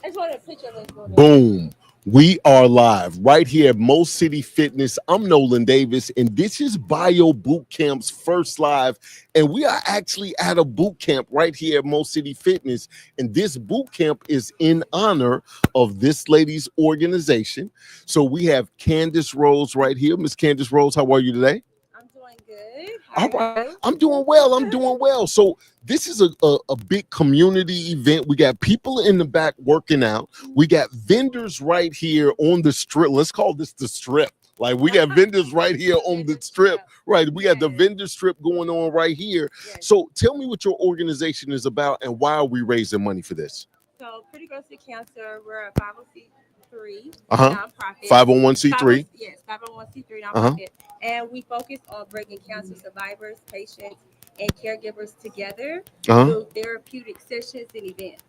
I just wanted a picture of this one. Boom. We are live right here at Mo City Fitness. I'm Nolan Davis, and this is Bio Boot Camp's first live. And we are actually at a boot camp right here at Mo City Fitness. And this boot camp is in honor of this lady's organization. So we have Candace Rose right here. Miss Candace Rose, how are you today? I'm doing good. How All are right. you? I'm doing well. I'm doing well. So this is a big community event. We got people in the back working out. We got vendors right here on the strip. Let's call this the strip. Like we got vendors right here on the strip. Right. We got the vendor strip going on right here. Yes. So tell me what your organization is about and why are we raising money for this? So, Pretty Girls with Cancer, we're a 501c3 Uh-huh. nonprofit. 501c3. Yes, 501c3 Uh-huh. nonprofit. And we focus on bringing cancer survivors, patients, and caregivers together Uh-huh. through therapeutic sessions and events.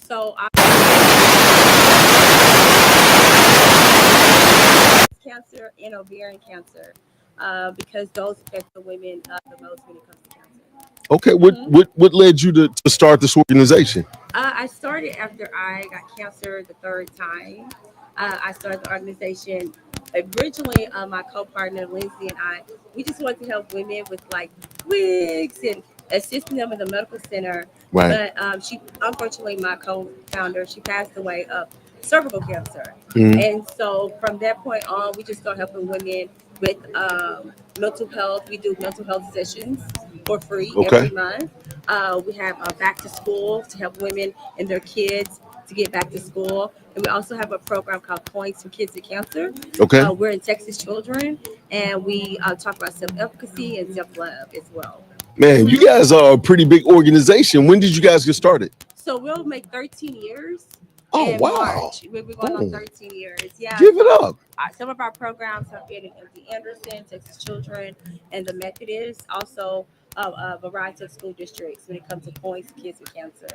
So, our cancer and ovarian cancer, because those affect the women the most when it comes to cancer. Okay. Mhm. What led you to start this organization? I started after I got cancer the third time. I started the organization. Originally, my co-partner Lindsay and I, we just wanted to help women with like wigs and assisting them in the medical center. Right. But she, unfortunately, my co-founder, she passed away of cervical cancer. Mhm. And so from that point on, we just started helping women with mental health. We do mental health sessions for free Okay. every month. We have back to school to help women and their kids to get back to school. And we also have a program called Points for Kids with Cancer. Okay. We're in Texas Children, and we talk about self-efficacy and self-love as well. Man, you guys are a pretty big organization. When did you guys get started? So we'll make 13 years Oh, in wow. March. We'll be going on Boom. 13 years. Yeah. Give it So up. some of our programs have been in MD Anderson, Texas Children, and the Methodist. Also, a variety of school districts when it comes to points for kids with cancer.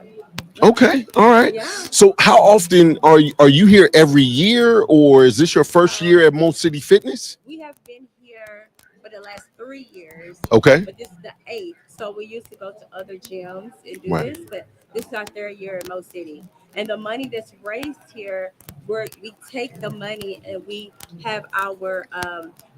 Okay. All right. Yeah. So how often are you here every year or is this your first year at Mo City Fitness? We have been here for the last 3 years, Okay. but this is the eighth. So we used to go to other gyms and do Right. this, but this is our third year in Mo City. And the money that's raised here, we take the money and we have our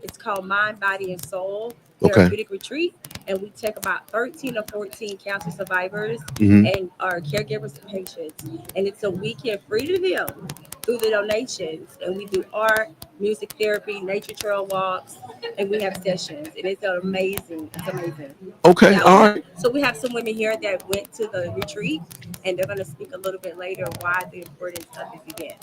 it's called Mind, Body, and Soul Okay. Therapeutic Retreat, and we take about 13 or 14 cancer survivors Hmm. and our caregivers and patients, and it's a weekend free to them through the donations, and we do art, music therapy, nature trail walks, and we have sessions, and it's amazing. It's amazing. Okay. Yeah, All right. so we have some women here that went to the retreat, and they're going to speak a little bit later why the importance of this event.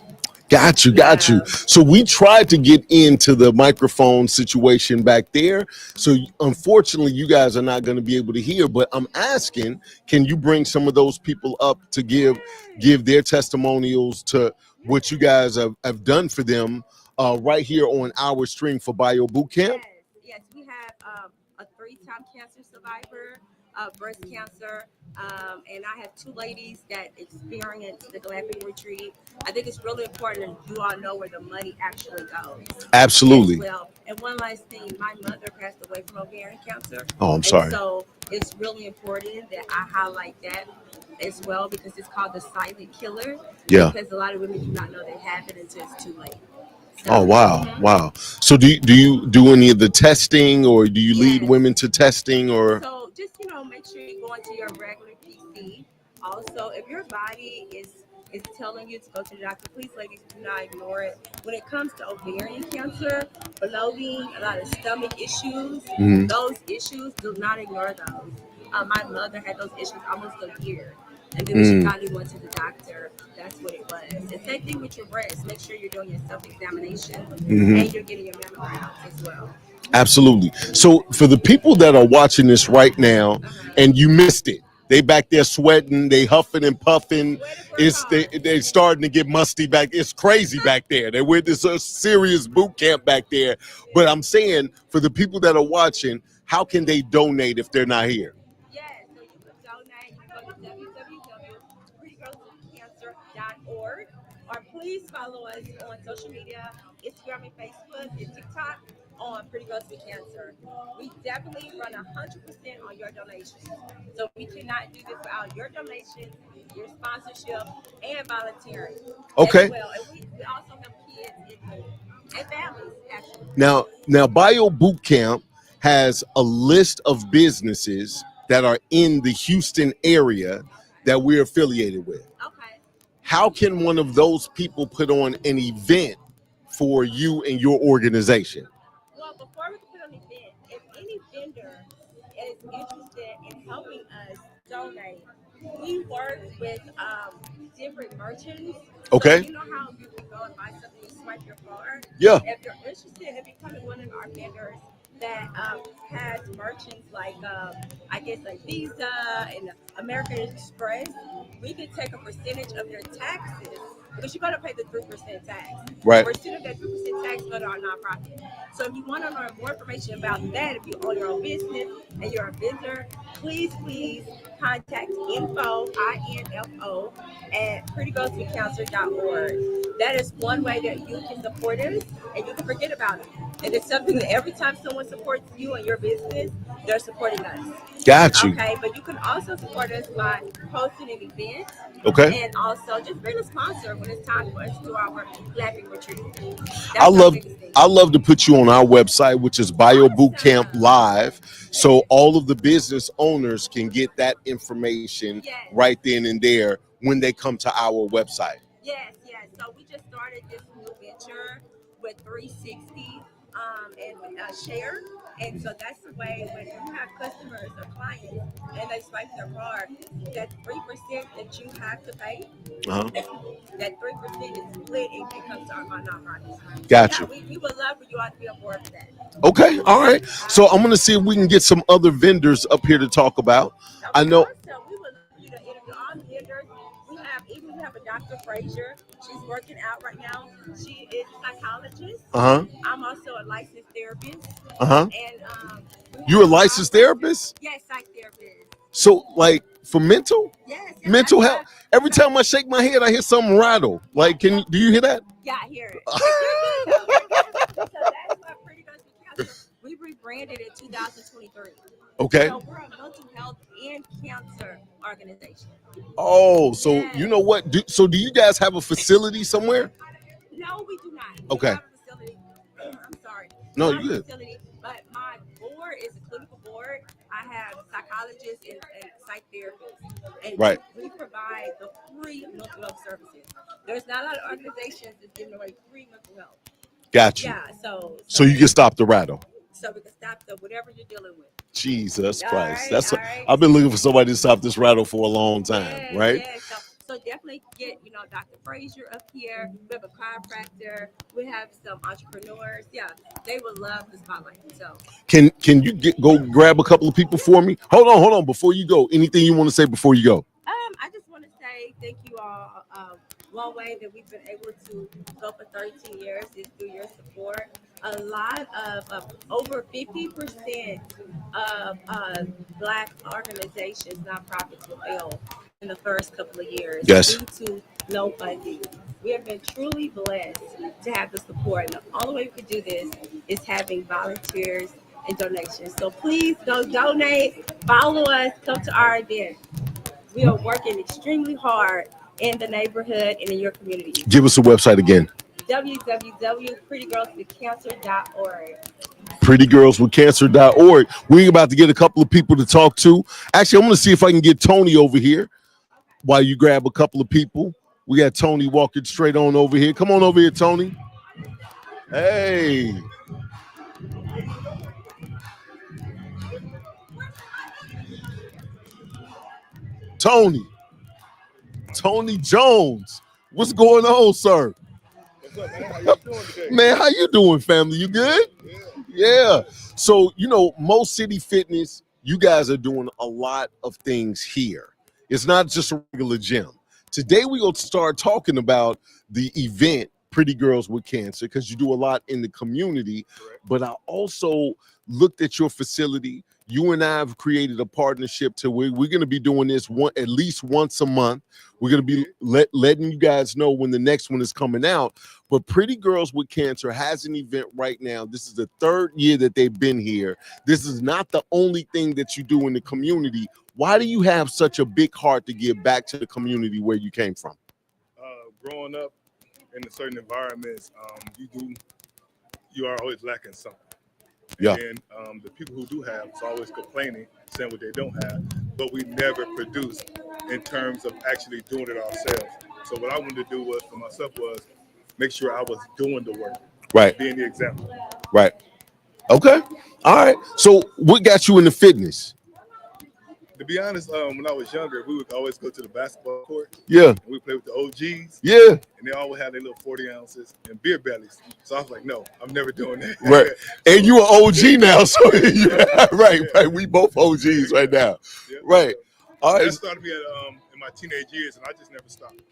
Got you, got you. Yeah. So we tried to get into the microphone situation back there. So unfortunately, you guys are not going to be able to hear. But I'm asking, can you bring some of those people up to give their testimonials to what you guys have done for them right here on our stream for Bio Boot Camp? Yes, yes, we have a three-time cancer survivor, breast cancer, and I have two ladies that experienced the glamping retreat. I think it's really important that you all know where the money actually goes as Absolutely. well. And one last thing, my mother passed away from ovarian cancer, Oh, I'm and sorry. so it's really important that I highlight that as well because it's called the silent killer. Yeah. Because a lot of women do not know they have it until it's too late. Oh, So, wow, mhm. wow. So do you do any of the testing or do you lead Yes. women to testing or? So just make sure you go into your regular PC. Also, if your body is telling you to go to the doctor, please, ladies, do not ignore it. When it comes to ovarian cancer, bloating, a lot of stomach issues, Mhm. those issues, do not ignore those. My mother had those issues almost a year, and then when she Mm. finally went to the doctor, that's what it was. And same thing with your breast. Make sure you're doing your self-examination Mhm. and you're getting your mammograms as well. Absolutely. So for the people that are watching this right now Uh-huh. and you missed it, they back there sweating, they huffing and puffing. Sweating for It's they starting to get musty back. It's crazy back there. They with this serious boot camp back there. But I'm saying for the people that are watching, how can they donate if they're not here? Yes, so you can donate. You can go to www.prettygrowswithcancer.org, or please follow us on social media, Instagram and Facebook and TikTok. on Pretty Girls with Cancer. We definitely run 100% on your donations. So we cannot do this without your donations, your sponsorship, and volunteering as Okay. well. And we also have kids and families, actually. Now, Bio Boot Camp has a list of businesses that are in the Houston area that we're affiliated with. Okay. How can one of those people put on an event for you and your organization? Well, before we can put on an event, if any vendor is interested in helping us donate, we work with different merchants. So Okay. you know how you can go and buy something, you swipe your card. Yeah. If you're interested in becoming one of our vendors that has merchants like I guess like Visa and American Express, we can take a percentage of your taxes because you're going to pay the 3% tax. Right. Percent of that 3% tax go to our nonprofit. So if you want to learn more information about that, if you own your own business and you're a vendor, please contact info at prettygirlswithcancer.org. That is one way that you can support us and you can forget about it. And it's something that every time someone supports you and your business, they're supporting us. Got you. Okay, but you can also support us by hosting an event. Okay. And also just bring a sponsor when it's time for us to do our laughing retreat. I That's our love biggest thing. I love to put you on our website, which is Bio Boot Camp Awesome. Live, so all of the business owners can get that information Yes. right then and there when they come to our website. Yes, yes. So we just started this new venture with 360 and share. And so that's the way when you have customers or clients and they swipe their card, that 3% that you have to pay, Uh-huh. that 3% is split and it comes to our nonprofits. Got Yeah, you. we would love for you all to be on board with that. Okay, all right. So I'm gonna see if we can get some other vendors up here to talk about. I know. Also, we would love for you to interview all the vendors. We have a Dr. Frazier. She's working out right now. She is a psychologist. Uh-huh. I'm also a licensed therapist. Uh-huh. And You're a licensed therapist? yes, psych therapist. So like for mental? Yes, Mental health. Every time I shake my head, I hear something rattle. Like, do you hear that? Yeah, I hear it. But you're good, though. So that's why Pretty Girls with Cancer. We rebranded in 2023. Okay. So we're a mental health and cancer organization. Oh, so Yes. you know what? Do you guys have a facility somewhere? No, we do not. Okay. We have a facility. I'm sorry. No, We have you a good. facility, but my board is a clinical board. I have psychologists and psych therapists, and Right. we provide the free mental health services. There's not a lot of organizations that's giving away free mental health. Got you. Yeah, So you can stop the rattle. so we can stop the whatever you're dealing with. Jesus All Christ. right, That's all right. I've been looking for somebody to stop this rattle for a long time, Yes, right? yes. So definitely get, Dr. Frazier up here. We have a chiropractor. We have some entrepreneurs. Yeah, they would love the spotlight. So Can you go grab a couple of people for me? Hold on. Before you go, anything you want to say before you go? I just want to say thank you all. One way that we've been able to go for 13 years is through your support. A lot of over 50% of Black organizations, nonprofits will fail in the first couple of years Yes. due to no funding. We have been truly blessed to have the support. And the only way we could do this is having volunteers and donations. So please go donate, follow us, come to our event. We are working extremely hard in the neighborhood and in your community. Give us a website again. www.prettygirlswithcancer.org. Prettygirlswithcancer.org. We're about to get a couple of people to talk to. Actually, I'm going to see if I can get Tony over here while you grab a couple of people. We got Tony walking straight on over here. Come on over here, Tony. Hey. Tony Jones. What's going on, sir? What's up, man? How you doing today? Man, how you doing, family? You good? Yeah. So, Mo City Fitness, you guys are doing a lot of things here. It's not just a regular gym. Today, we're going to start talking about the event, Pretty Girls with Cancer, because you do a lot in the community. Correct. But I also looked at your facility. You and I have created a partnership to where we're going to be doing this at least once a month. We're going to be letting you guys know when the next one is coming out. But Pretty Girls with Cancer has an event right now. This is the third year that they've been here. This is not the only thing that you do in the community. Why do you have such a big heart to give back to the community where you came from? Growing up in certain environments, you are always lacking something. Yeah. And the people who do have is always complaining, saying what they don't have, but we never produce in terms of actually doing it ourselves. So what I wanted to do for myself was make sure I was doing the work, Right. being the example. Right. Okay. All right. So what got you into fitness? To be honest, when I was younger, we would always go to the basketball court. Yeah. And we play with the OGs. Yeah. And they always had their little 40 ounces and beer bellies. So I was like, no, I'm never doing that. Right. And you are OG now. So right. We both OGs right now. Yeah. Right. All right. That started me in my teenage years, and I just never stopped.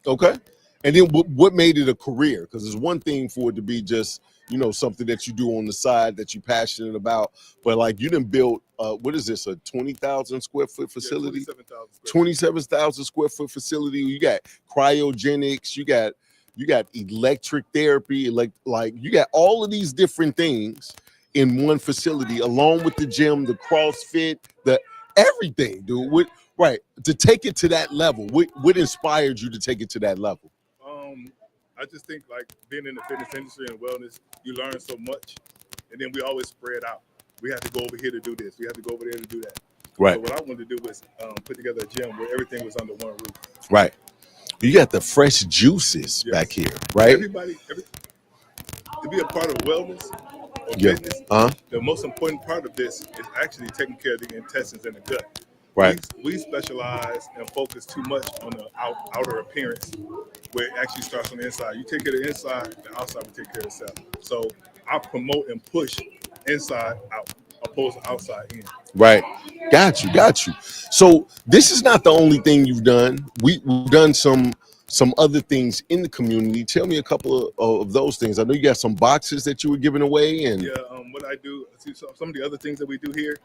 Okay. And then what made it a career? Because it's one thing for it to be just, something that you do on the side that you're passionate about. But like you done built, what is this, a 20,000 square foot facility? Yeah, 27,000 square foot facility. You got cryogenics. You got electric therapy. Like you got all of these different things in one facility, along with the gym, the CrossFit, the everything, dude. To take it to that level. What inspired you to take it to that level? I just think like being in the fitness industry and wellness, you learn so much, and then we always spread out. We have to go over here to do this. We have to go over there to do that. Right. So what I wanted to do was put together a gym where everything was under one roof. Right. You got the fresh juices back here, right? To be a part of wellness or fitness, the most important part of this is actually taking care of the intestines and the gut. Right. We specialize and focus too much on the outer appearance, where it actually starts on the inside. You take care of the inside, the outside will take care of itself. So I promote and push inside out, opposed to outside in. Right. Got you. So this is not the only thing you've done. We've done some other things in the community. Tell me a couple of those things. I know you got some boxes that you were giving away, and what I do. See, some of the other things that we do here.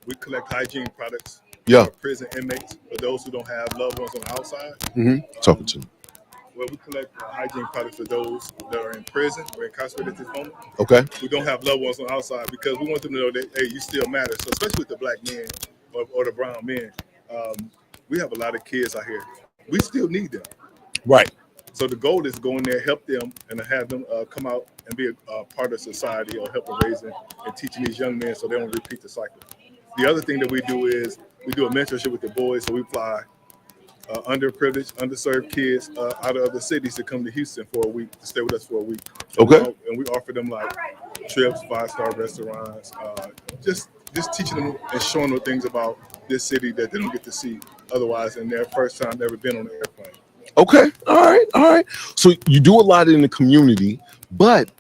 We collect hygiene products for prison inmates, for those who don't have loved ones on the outside. Talking to them. Well, we collect hygiene products for those that are in prison or incarcerated at this moment. Okay. We don't have loved ones on the outside because we want them to know that, hey, you still matter. So especially with the black men or the brown men, we have a lot of kids out here. We still need them. Right. So the goal is to go in there, help them, and have them come out and be a part of society or help raising and teaching these young men so they don't repeat the cycle. The other thing that we do is we do a mentorship with the boys. So we fly underprivileged, underserved kids out of other cities to come to Houston for a week, to stay with us for a week. Okay. And we offer them like trips, 5-star restaurants, just teaching them and showing them things about this city that they don't get to see otherwise in their first time ever been on an airplane. Okay. All right. So you do a lot in the community, but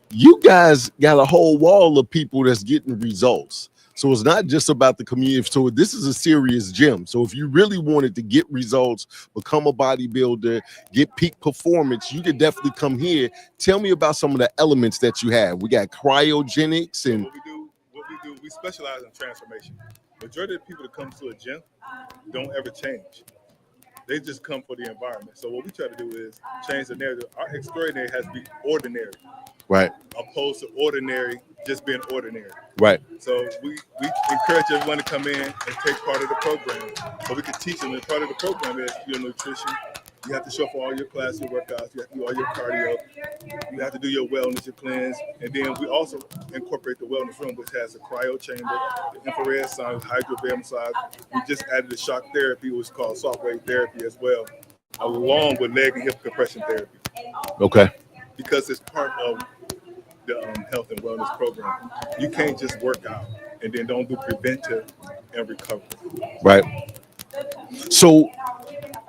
you guys got a whole wall of people that's getting results. So it's not just about the community. So this is a serious gym. So if you really wanted to get results, become a bodybuilder, get peak performance, you could definitely come here. Tell me about some of the elements that you have. We got cryogenics and what we do, we specialize in transformation. Majority of the people that come to a gym don't ever change. They just come for the environment. So what we try to do is change the narrative. Our extraordinary has to be ordinary. Right. Opposed to ordinary just being ordinary. Right. So we encourage everyone to come in and take part of the program. So we can teach them. And part of the program is your nutrition. You have to show up for all your classes, your workouts. You have to do all your cardio. You have to do your wellness, your cleanse. And then we also incorporate the wellness room, which has a cryo chamber, the infrared sauna, hydrobaric massage. We just added a shock therapy, which is called soft wave therapy as well, along with leg and hip compression therapy. Okay. Because it's part of the health and wellness program. You can't just work out and then don't do preventive and recovery. Right. So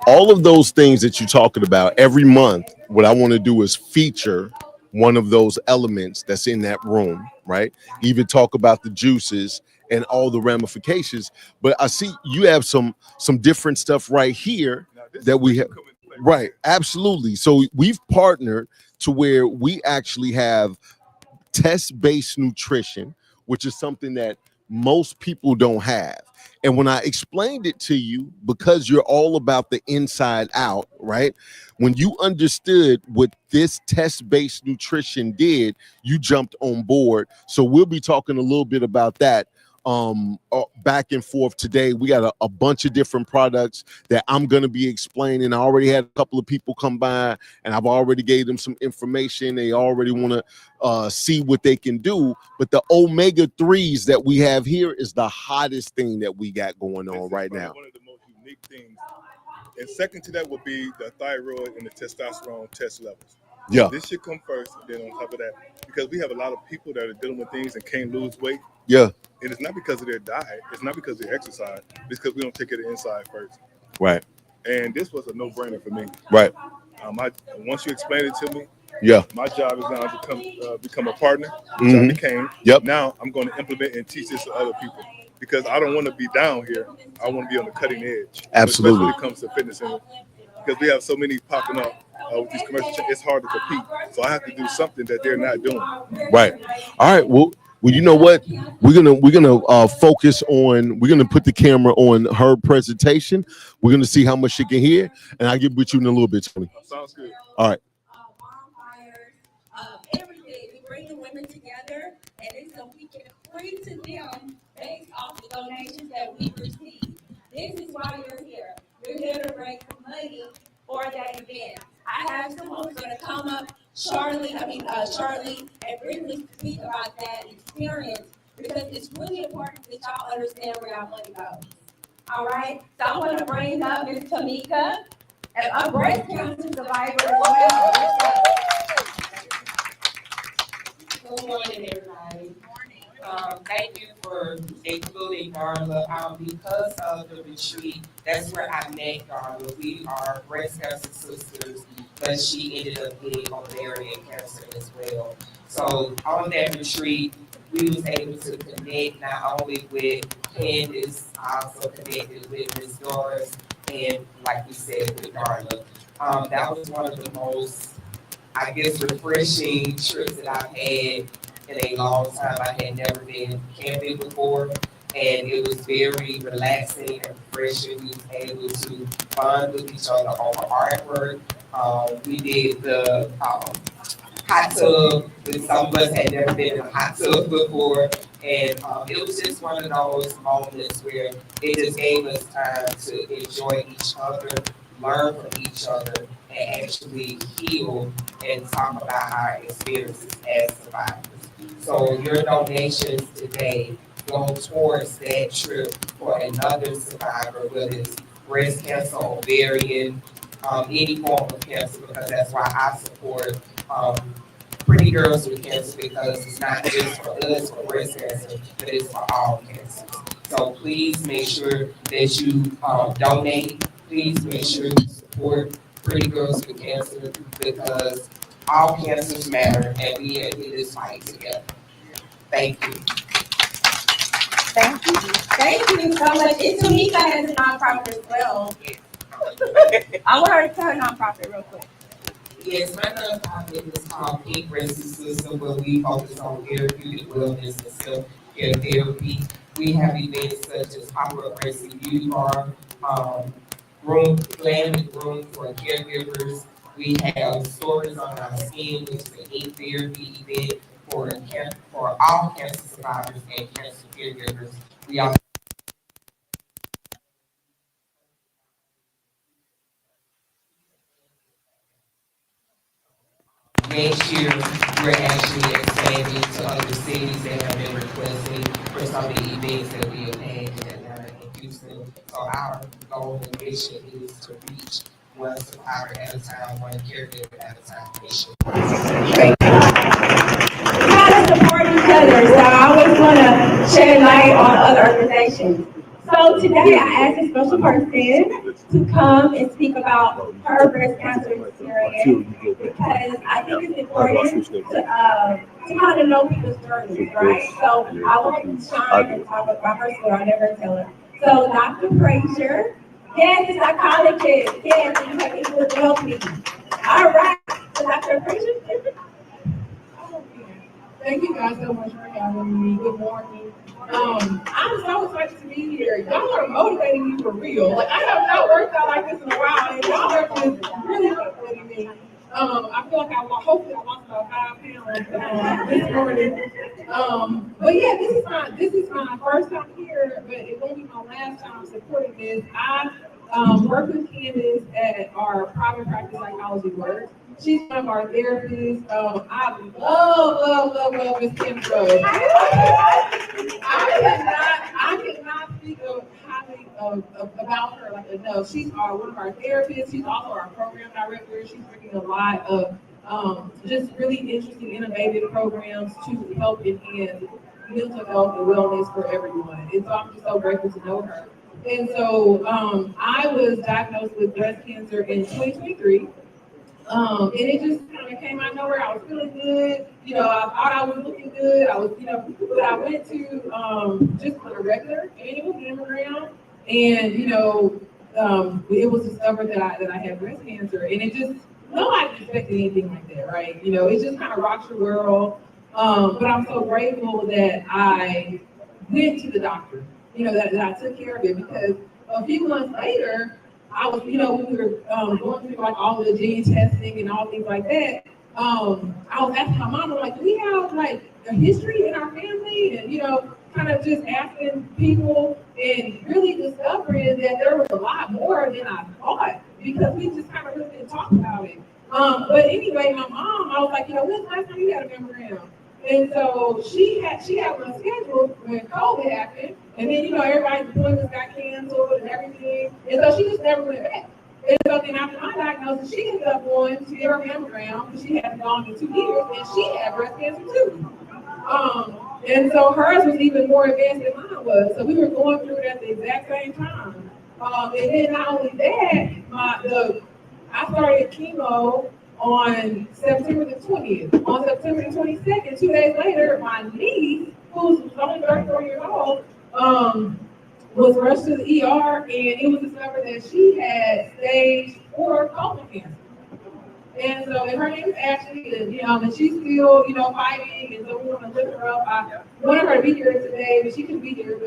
all of those things that you're talking about every month, what I want to do is feature one of those elements that's in that room, right? Even talk about the juices and all the ramifications. But I see you have some different stuff right here that we have. Right. Absolutely. So we've partnered to where we actually have test-based nutrition, which is something that most people don't have. And when I explained it to you, because you're all about the inside out, right? When you understood what this test-based nutrition did, you jumped on board. So we'll be talking a little bit about that back and forth today. We got a bunch of different products that I'm going to be explaining. I already had a couple of people come by and I've already gave them some information. They already want to see what they can do. But the omega-3s that we have here is the hottest thing that we got going on right now. One of the most unique things. And second to that would be the thyroid and the testosterone test levels. Yeah. This should come first, and then on top of that, because we have a lot of people that are dealing with things and can't lose weight. Yeah. And it's not because of their diet. It's not because of their exercise. It's because we don't take care of the inside first. Right. And this was a no-brainer for me. Right. Once you explain it to me, yeah, my job is now to become a partner, which Mhm. I became. Yep. Now I'm going to implement and teach this to other people because I don't want to be down here. I want to be on the cutting edge. Absolutely. Especially when it comes to fitness, and because we have so many popping up with these commercials, it's hard to compete. So I have to do something that they're not doing. Right. All right. Well, you know what? We're gonna focus on. We're gonna put the camera on her presentation. We're gonna see how much she can hear, and I'll get with you in a little bit, Tony. Sounds good. All right. Everything. We bring the women together, and it's so we can bring to them based off the donations that we receive. This is why you're here. You're here to raise money for that event. I have someone who's going to come up shortly, and briefly speak about that experience because it's really important that y'all understand where our money goes. All right? So I want to bring up Ms. Tamika, a breast cancer survivor as well. Good morning, everybody. Thank you for including Darla. Because of the retreat, that's where I met Darla. We are breast cancer sisters, but she ended up getting ovarian cancer as well. So on that retreat, we was able to connect not only with Candace, I also connected with Ms. Doris, and like we said, with Darla. That was one of the most, I guess, refreshing trips that I've had in a long time. I had never been camping before, and it was very relaxing and refreshing. We was able to bond with each other over artwork. We did the hot tub, which some of us had never been in a hot tub before, and it was just one of those moments where it just gave us time to enjoy each other, learn from each other, and actually heal and talk about our experiences as survivors. So your donations today go towards that trip for another survivor, whether it's breast cancer, ovarian, any form of cancer, because that's why I support Pretty Girls with Cancer, because it's not just for us for breast cancer, but it's for all cancers. So please make sure that you donate. Please make sure you support Pretty Girls with Cancer, because all cancers matter and we are in this fight together. Thank you. Thank you. Thank you so much. And Tamika has a nonprofit as well. I want her to tell her nonprofit real quick. Yes, my nonprofit is called Pink Breast System, where we focus on therapeutic wellness and self-care therapy. We have events such as pop-up breast and beauty bar, glamming room for caregivers. We have stories on our skin, which is an ink therapy event for all cancer survivors and cancer caregivers. We also next year, we're actually expanding to other cities that have been requesting for some of the events that we have had in Atlanta and Houston. So our goal and mission is to reach one survivor at a time, one caregiver at a time mission. We gotta support each other, so I always want to shed light on other organizations. So today I asked a special person to come and speak about her breast cancer experience because I think it's important to kind of know people's journeys, right? So I want to shine and talk about her story. I never tell her. So Dr. Frazier, yes, the psychologist, yes, you have people to help me. All right, so Dr. Frazier. Thank you guys so much for having me. Good morning. I'm so excited to be here. Y'all are motivating me for real. Like I have not worked out like this in a while, and y'all are just really motivating me. I feel like hopefully I lost about 5 pounds this morning. But yeah, this is my first time here, but it won't be my last time supporting this. I work with Candace at our private practice psychology work. She's one of our therapists. I love Miss Kim Rose. I cannot speak of highly about her like enough. She's one of our therapists. She's also our program director. She's bringing a lot of just really interesting, innovative programs to help enhance mental health and wellness for everyone. And so I'm just so grateful to know her. And so I was diagnosed with breast cancer in 2023. And it just kind of came out of nowhere. I was feeling good. I thought I was looking good. But I went to just on a regular annual mammogram, and it was discovered that I had breast cancer, and it just nobody expected anything like that, right? It just kind of rocks your world. But I'm so grateful that I went to the doctor. That I took care of it because a few months later. I was, we were going through like all the gene testing and all things like that. I was asking my mom, like, do we have like a history in our family? And kind of just asking people and really discovering that there was a lot more than I thought because we just kind of really didn't talk about it. But anyway, my mom, I was like, when's the last time you had a mammogram? And so she had one scheduled when COVID happened, and then everybody's appointments got canceled and everything, and so she just never went back. And so then after my diagnosis, she ended up going to get her mammogram because she hadn't gone in 2 years, and she had breast cancer too. And so hers was even more advanced than mine was. So we were going through it at the exact same time. And then not only that, I started chemo on September the 20th. On September the 22nd, 2 days later, my niece, who's only 34 years old, was rushed to the ER, and it was discovered that she had stage 4 colon cancer. And so, and her name is Ashley, and she's still, fighting, and so we want to lift her up. I wanted her to be here today, but she couldn't be here.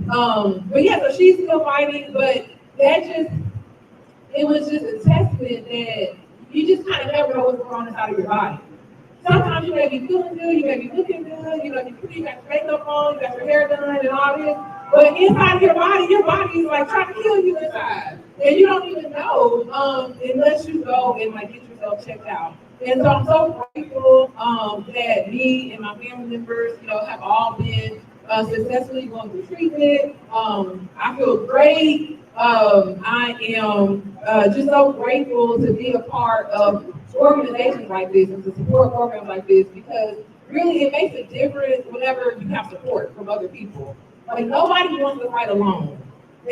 But yeah, so she's still fighting, but it was just a testament that you just kind of never know what's going on inside of your body. Sometimes you may be feeling good, you may be looking good, you got your makeup on, you got your hair done and all this, but inside your body is like trying to kill you inside. And you don't even know unless you go and like get yourself checked out. And so I'm so grateful that me and my family members, have all been successfully going through treatment. I feel great. I am just so grateful to be a part of organizations like this and to support programs like this because really it makes a difference whenever you have support from other people. Like nobody wants to fight alone.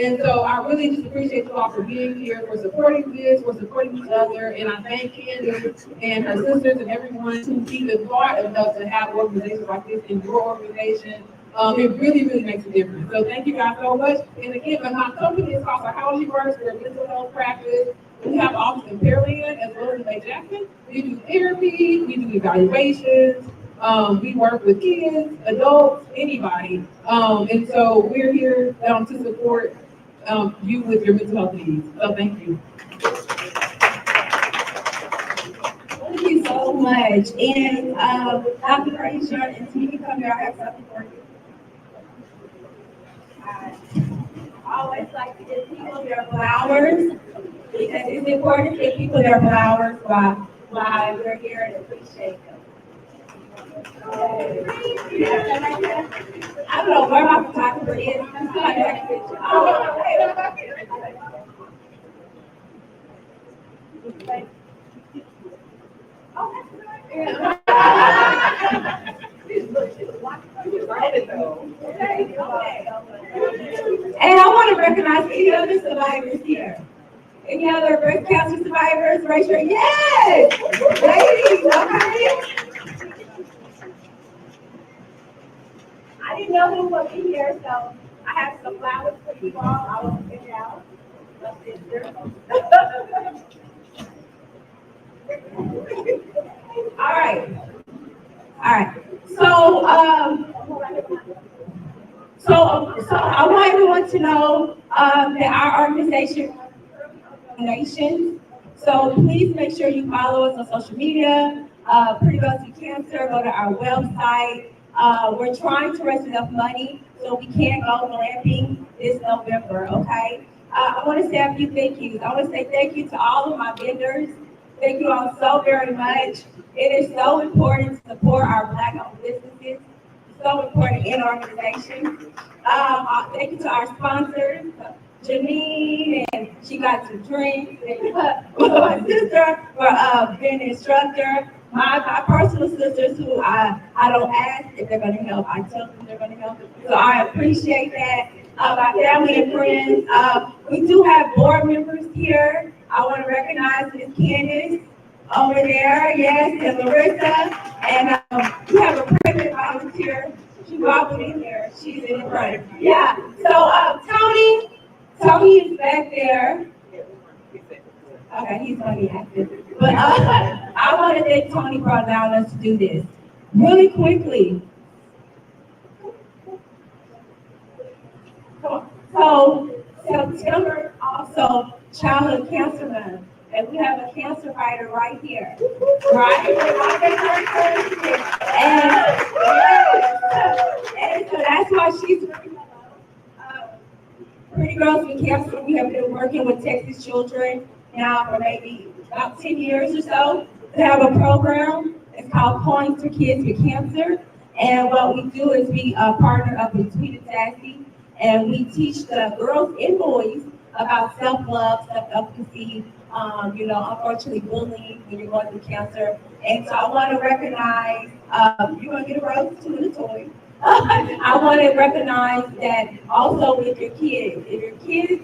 And so I really just appreciate you all for being here, for supporting this, for supporting each other. And I thank Candace and her sisters and everyone who's even thought enough to have organizations like this in your organization. It really, really makes a difference. So thank you guys so much. And again, my company is called Psychology Works. We're a mental health practice. We have office in Pearland as well as in Lake Jackson. We do therapy, we do evaluations. We work with kids, adults, anybody. And so we're here to support you with your mental health needs. So thank you. Thank you so much. And Dr. Frazier, and so you can come here, I have something for you. I always like to give people their flowers because it's important to give people their flowers while we're here and appreciate them. I don't know where my photographer is. I'm still like that picture. And I want to recognize any other survivors here. Any other breast cancer survivors? Raise your yes, ladies. Okay. I didn't know who was in here, so I have some flowers for you all. I will pick it out. All right. So that our organization donations. So please make sure you follow us on social media. Pretty Girls With Cancer, go to our website. We're trying to raise enough money so we can go glamping this November, okay? I want to say a few thank yous. I want to say thank you to all of my vendors. Thank you all so very much. It is so important to support our Black-owned businesses. So important in organizations. Thank you to our sponsors, Janine, and she got some drinks. And my sister for being an instructor. My personal sisters who I don't ask if they're going to help. I tell them they're going to help. So I appreciate that. My family and friends. We do have board members here. I want to recognize Ms. Candace over there, yes, and Larissa. And we have a pregnant volunteer. She walked in here. She's in the front. Yeah. So Tony is back there. Okay, he's going to be active. But I want to thank Tony for allowing us to do this. Really quickly. So September also Childhood Cancer Month. And we have a cancer fighter right here. Right? And so that's why she's Pretty Girls With Cancer. We have been working with Texas children now for maybe about 10 years or so. We have a program. It's called Coins for Kids with Cancer. And what we do is we partner up with Tweet and Sassy, and we teach the girls and boys about self-love, self-efficacy, unfortunately bullying when you're going through cancer. And so I want to recognize, you're going to get a rose too and a toy. I want to recognize that also with your kids. If your kids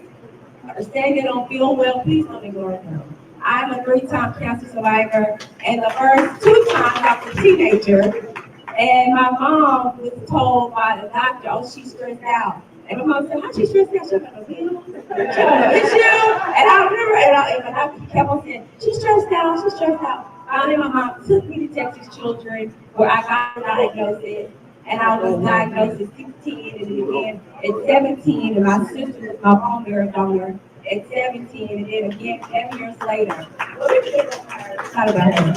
are saying they don't feel well, please don't ignore them. I'm a 3-time cancer survivor, and the first 2 times I was a teenager, and my mom was told by the doctor, oh, she's stressed out. And my mom said, how she stressed out? She had a meal? She had an issue? And I remember, and my doctor kept on saying, she's stressed out, she's stressed out. Finally, my mom took me to Texas Children, where I got a diagnosis. And I was diagnosed at 16, and then at 17, and my sister was my bone marrow donor at 17, and then again 10 years later. Not about that.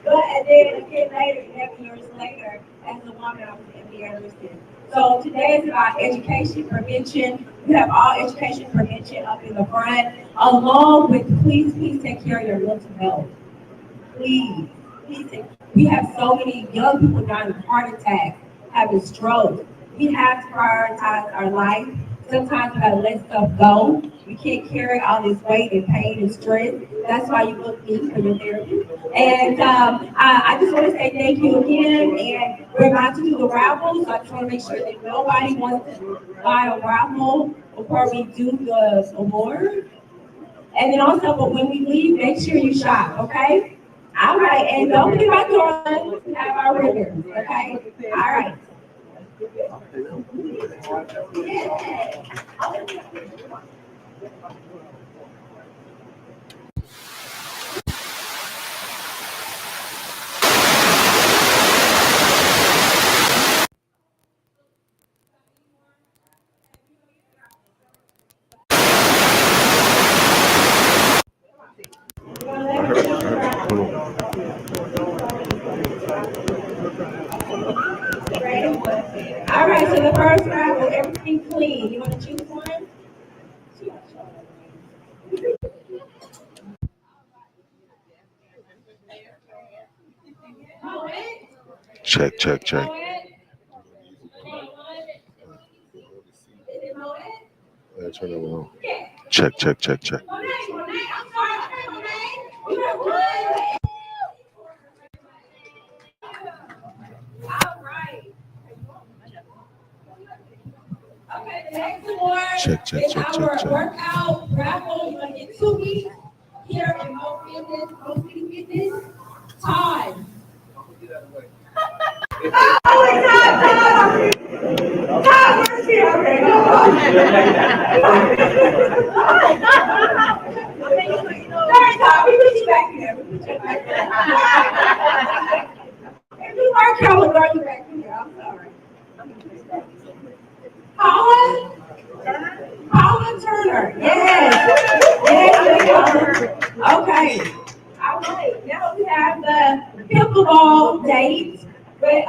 And then again later, 11 years later, as a woman, I was MD Anderson. So today is about education, prevention. We have all education prevention up in the front, along with please take care of your mental health. Please take. We have so many young people dying of heart attacks, having strokes. We have to prioritize our life. Sometimes we gotta let stuff go. We can't carry all this weight and pain and stress. That's why you book me for your therapy. And I just want to say thank you again. And we're about to do the raffle, so I just want to make sure that nobody wants to buy a raffle before we do the award. And then also, but when we leave, make sure you shop, okay? All right, and don't forget about Dorland. We have our ribbons, okay? All right. All right, so the first raffle, everything clean. You want to choose one? Check, check, check. Turn it around. Check, check, check, check. Okay, the next award Check. is our workout raffle. You're going to get 2 weeks here in Mo Fitness. Time. We put you back here. If you work out, we'll throw you back here. I'm sorry. Paula? corner. Yes. Yes, in the corner. Okay. All right. Now we have the pickleball date. With,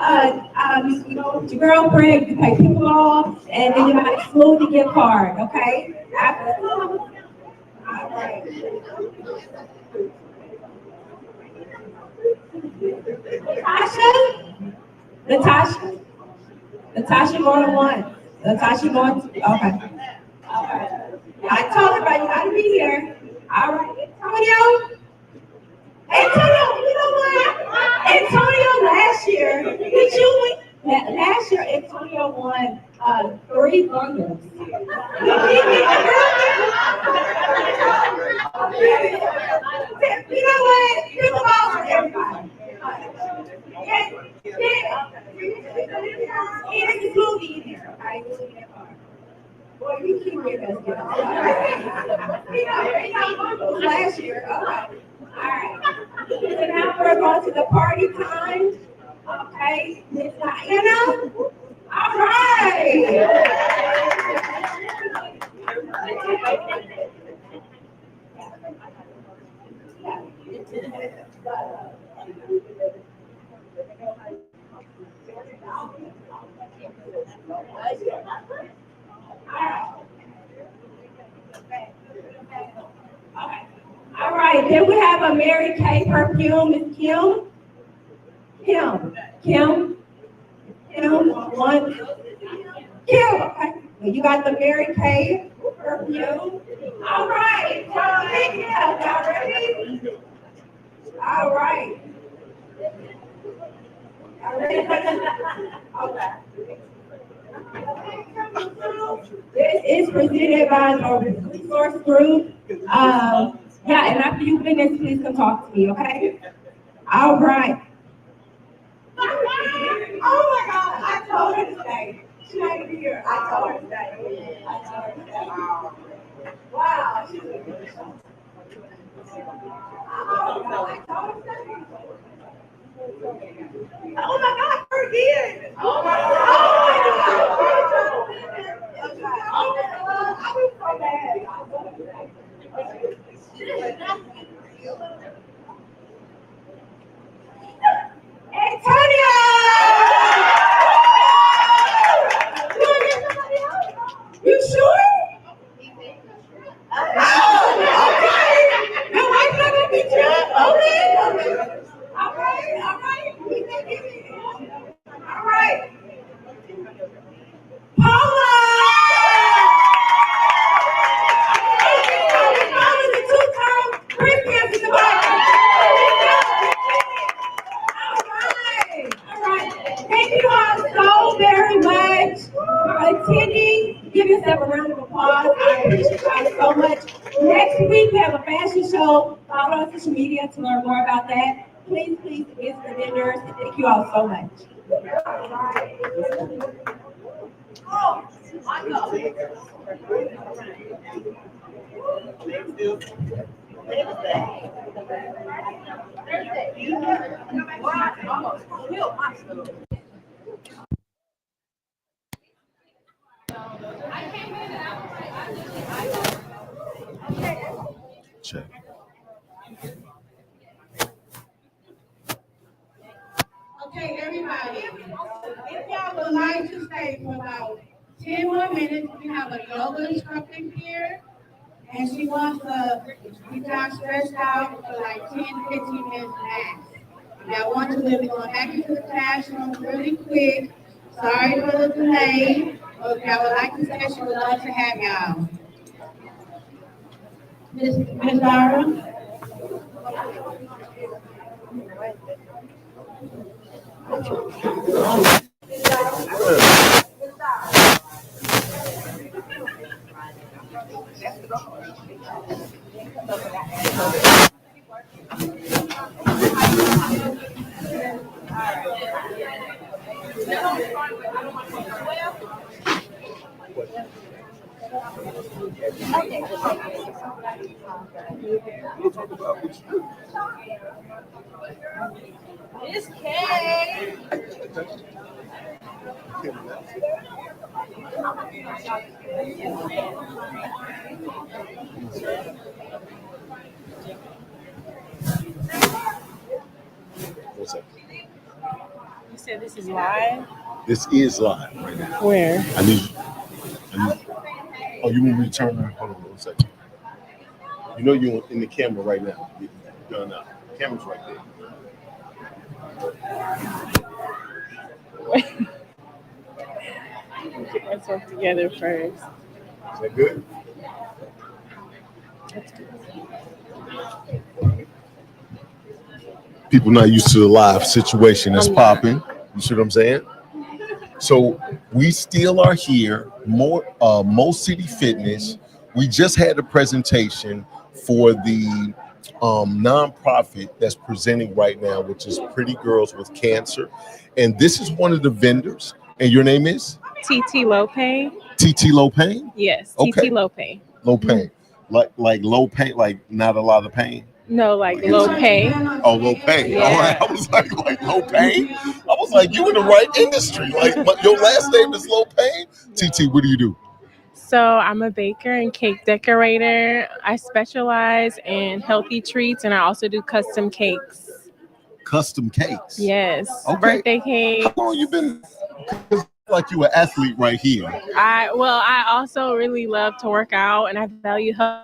your girlfriend, you play pickleball, and then you have a smoothie gift card, okay? After, all right. Natasha? Natasha? Natasha going once. Natasha going two. Okay. All right. I told her, you gotta be here. All right. Antonio? Antonio, you know what? Antonio last year, did you win? Last year, Antonio won 3 bundles. You know what? People all for everybody. Yeah, yeah. And it's a smoothie in there, okay? Boy, you keep getting us good. Last year. Okay. All right. So now we're going to the party time. Okay. Miss Diana. All right. All right. Then we have a Mary Kay perfume. Miss Kim. Kim. Kim. Kim. One. Kim. Okay. You got the Mary Kay perfume. All right. Y'all ready? All right. Y'all ready? Okay. This is presented by the resource group. Yeah, and after you finish, please come talk to me, okay? All right. Oh my God, I told her to stay. She might be here. I told her to stay. I told her to stay. Wow. I told her to stay. Oh my God, her again. Oh my God. I was so bad. Antonio! You sure? Oh, okay. Your wife not gonna beat you up? Okay. All right. We can get it. All right. Paula! Paula, the two-time BootCamp in the back. All right. Thank you all so very much for attending. Give yourself a round of applause. I appreciate you guys so much. Next week, we have a fashion show. Follow our social media to learn more about that. Please visit the vendors. Thank you all so much. All right. Oh, I know. Check. Okay, everybody, if y'all would like to stay for about 10 more minutes, we have a yoga instructor here, and she wants to get y'all stretched out for like 10 to 15 minutes max. If y'all want to, we'll be going back into the classroom really quick. Sorry for the delay, but if y'all would like to stay, she would love to have y'all. Ms. Dara? Miss Kay. What's that? You said this is live? This is live right now. Where? I need. Oh, you want me to turn on? Hold on 1 second. You know you're in the camera right now. You're now. Camera's right there. Get myself together first. Is that good? That's good. People not used to the live situation that's popping. You see what I'm saying? So we still are here. Mo City Fitness. We just had a presentation for the nonprofit that's presenting right now, which is Pretty Girls with Cancer. And this is one of the vendors. And your name is? TT Lopay. TT Lopay? Yes, Okay. TT Lopay. Low pain. Like low pain, like not a lot of pain. No, like low pay. Oh, low pain. Yeah. All right. I was like low pain. I was like, you in the right industry. Like your last name is Low Pain. TT, what do you do? So I'm a baker and cake decorator. I specialize in healthy treats and I also do custom cakes. Custom cakes. Yes. Okay. Birthday cake. How long you been? Like you an athlete right here. I also really love to work out and I value health.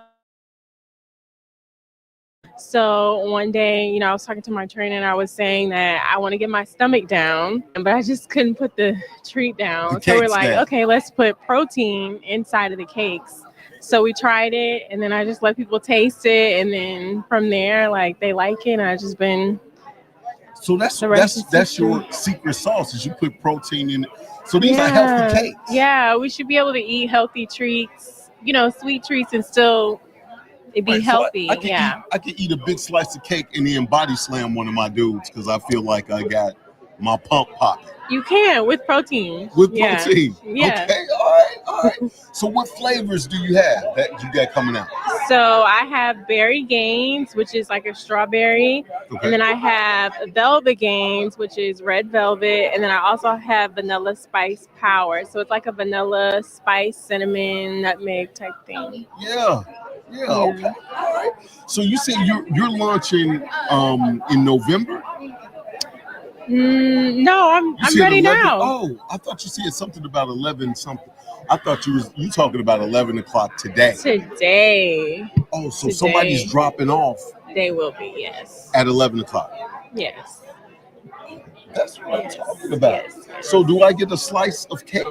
So one day, I was talking to my trainer and I was saying that I want to get my stomach down, but I just couldn't put the treat down. So we're like, okay, let's put protein inside of the cakes. So we tried it and then I just let people taste it. And then from there, like they like it. And I just been. So that's your secret sauce is you put protein in it. So these are healthy cakes. Yeah, we should be able to eat healthy treats, sweet treats and still it'd be healthy. So I can eat a big slice of cake and then body slam one of my dudes because I feel like I got my pump popping. You can with protein. With protein. Yeah. Okay. All right. So what flavors do you have that you got coming out? So I have Berry Games, which is like a strawberry. Okay. And then I have Velvet Games, which is red velvet. And then I also have Vanilla Spice Power. So it's like a vanilla spice, cinnamon, nutmeg type thing. Yeah. Okay. All right. So you said you're launching in November? No, I'm ready 11? now. Oh, I thought you said something about 11 something. I thought you talking about 11 o'clock today. Today. Oh, so somebody's dropping off. They will be, yes. At 11 o'clock. Yes. That's what I'm talking about. Yes. So do I get a slice of cake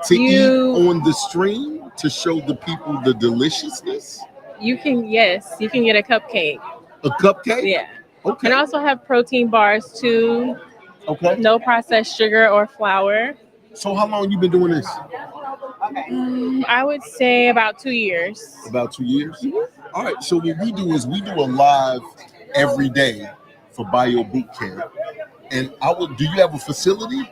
to eat on the stream to show the people the deliciousness? You can get a cupcake. A cupcake? Yeah. Okay. And I also have protein bars too. Okay. No processed sugar or flour. So how long you been doing this? I would say about 2 years. About 2 years? Mm-hmm. All right. So what we do is we do a live every day for Bio BootCamp. And do you have a facility?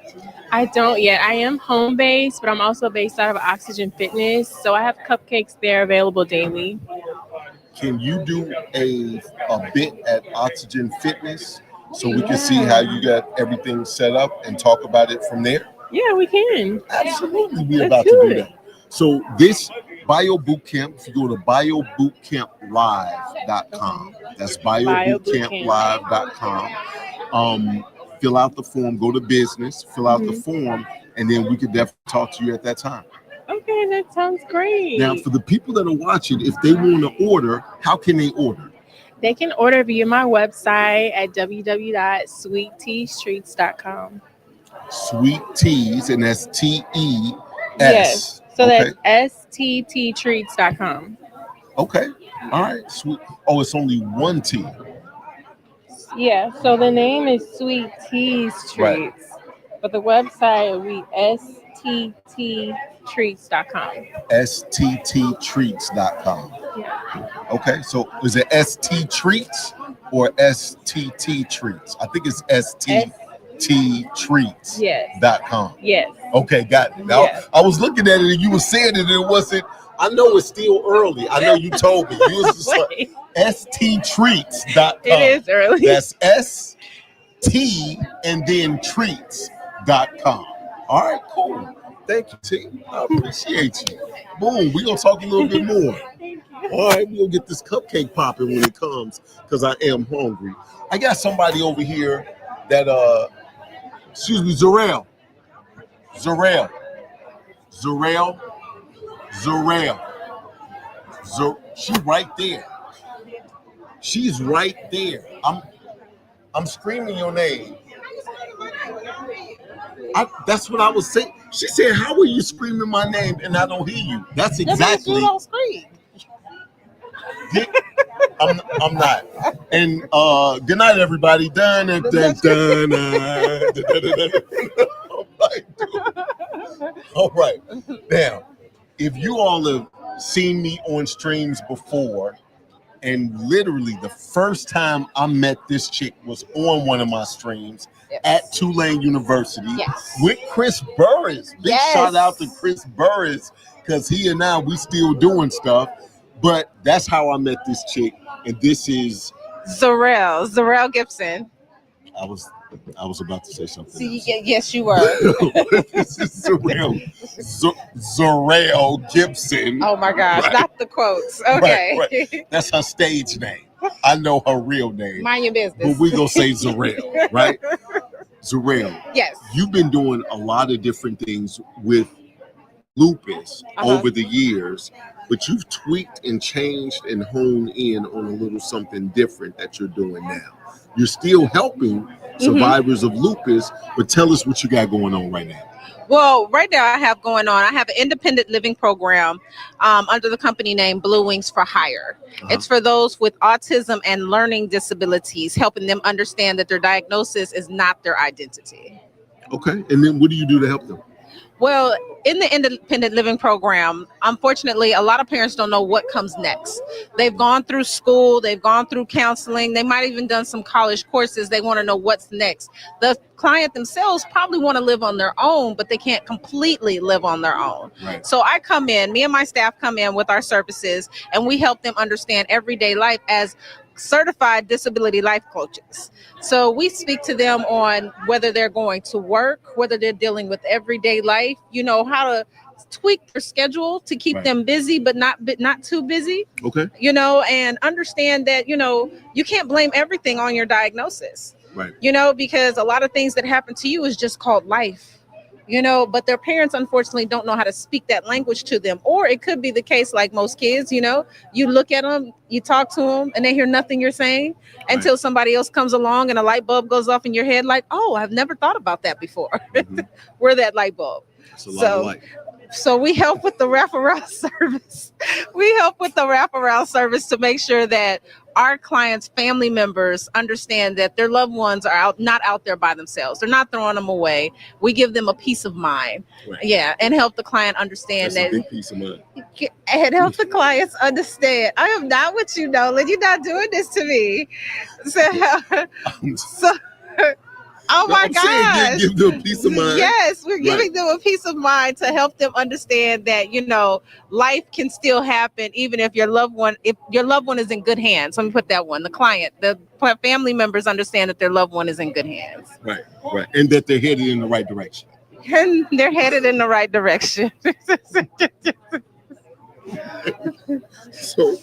I don't yet. I am home based, but I'm also based out of Oxygen Fitness. So I have cupcakes there available daily. Can you do a bit at Oxygen Fitness so we can see how you got everything set up and talk about it from there? Yeah, we can. Absolutely. We're about to do that. So this Bio BootCamp, if you go to biobootcamplive.com, that's biobootcamplive.com. Fill out the form, go to business, fill out the form, and then we could definitely talk to you at that time. Okay, that sounds great. Now, for the people that are watching, if they want to order, how can they order? They can order via my website at www.sweetteastreats.com. Sweet Teas, and that's TES. Yes. So that's STTtreats.com. Okay. All right. Sweet. Oh, it's only one T. Yeah. So the name is Sweet Teas Treats, right. But the website will be STTtreats.com. STTtreats.com. Yeah. Okay. So is it ST Treats or STT Treats? I think it's STTtreats.com. Yes. Okay, got it. Now, yes. I was looking at it and you were saying it wasn't. I know it's still early. I know you told me. You was just like STtreats.com. It is early. That's ST and then treats.com. All right, cool. Thank you, T. I appreciate you. Boom. We're gonna talk a little bit more. All right, we'll get this cupcake popping when it comes, because I am hungry. I got somebody over here that excuse me, Zarel. She right there. She's right there. I'm screaming your name. That's what I was saying. She said, "How are you screaming my name and I don't hear you?" That's exactly. You don't scream. I'm not. And good night, everybody. Dun, dun, dun, dun, dun, dun. All right. Now, if you all have seen me on streams before, and literally the first time I met this chick was on one of my streams at Tulane University with Chris Burris. Big shout out to Chris Burris, because he and I, we still doing stuff. But that's how I met this chick, and this is Zarel Gibson. I was about to say something. See, yes, you were. This is Zarel Gibson. Oh my gosh, right? Not the quotes. Okay. Right. That's her stage name. I know her real name. Mind your business. But we gonna say Zarel, right? Zarel. Yes. You've been doing a lot of different things with lupus over the years, but you've tweaked and changed and honed in on a little something different that you're doing now. You're still helping survivors of lupus, but tell us what you got going on right now. Well, right now I have an independent living program under the company name Blue Wings for Hire. It's for those with autism and learning disabilities, helping them understand that their diagnosis is not their identity. Okay. And then what do you do to help them? Well, in the independent living program, unfortunately, a lot of parents don't know what comes next. They've gone through school, they've gone through counseling, they might even done some college courses. They want to know what's next. The client themselves probably want to live on their own, but they can't completely live on their own. Right. So I come in, me and my staff come in with our services, and we help them understand everyday life as certified disability life coaches. So we speak to them on whether they're going to work, whether they're dealing with everyday life, how to tweak their schedule to keep them busy, but not too busy. Okay. And understand that, you can't blame everything on your diagnosis. Right. Because a lot of things that happen to you is just called life. But their parents unfortunately don't know how to speak that language to them. Or it could be the case like most kids, you look at them, you talk to them, and they hear nothing you're saying until somebody else comes along and a light bulb goes off in your head like, oh, I've never thought about that before. We're that light bulb. That's a lot of light. So we help with the wraparound service. To make sure that our clients' family members understand that their loved ones are not out there by themselves. They're not throwing them away. We give them a peace of mind. Right. Yeah, and help the client understand That's a big piece of mind. And help the clients understand. I am not with you, Nolan. You're not doing this to me. So oh my gosh. Give them a peace of mind. Yes, we're giving them a peace of mind to help them understand that, life can still happen even if your loved one is in good hands. Let me put that one. The client, the family members understand that their loved one is in good hands. Right. And that they're headed in the right direction. And they're headed in the right direction. So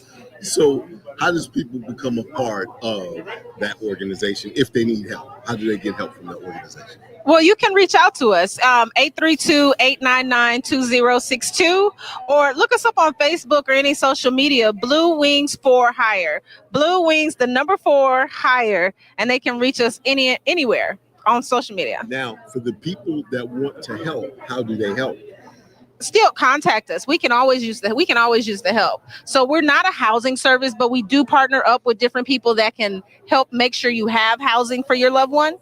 how does people become a part of that organization if they need help? How do they get help from that organization? Well, you can reach out to us, 832-899-2062, or look us up on Facebook or any social media, Blue Wings for Hire. Blue Wings, the number 4 Hire, and they can reach us anywhere on social media. Now, for the people that want to help, how do they help? Still contact us. We can always use the help. So we're not a housing service, but we do partner up with different people that can help make sure you have housing for your loved one.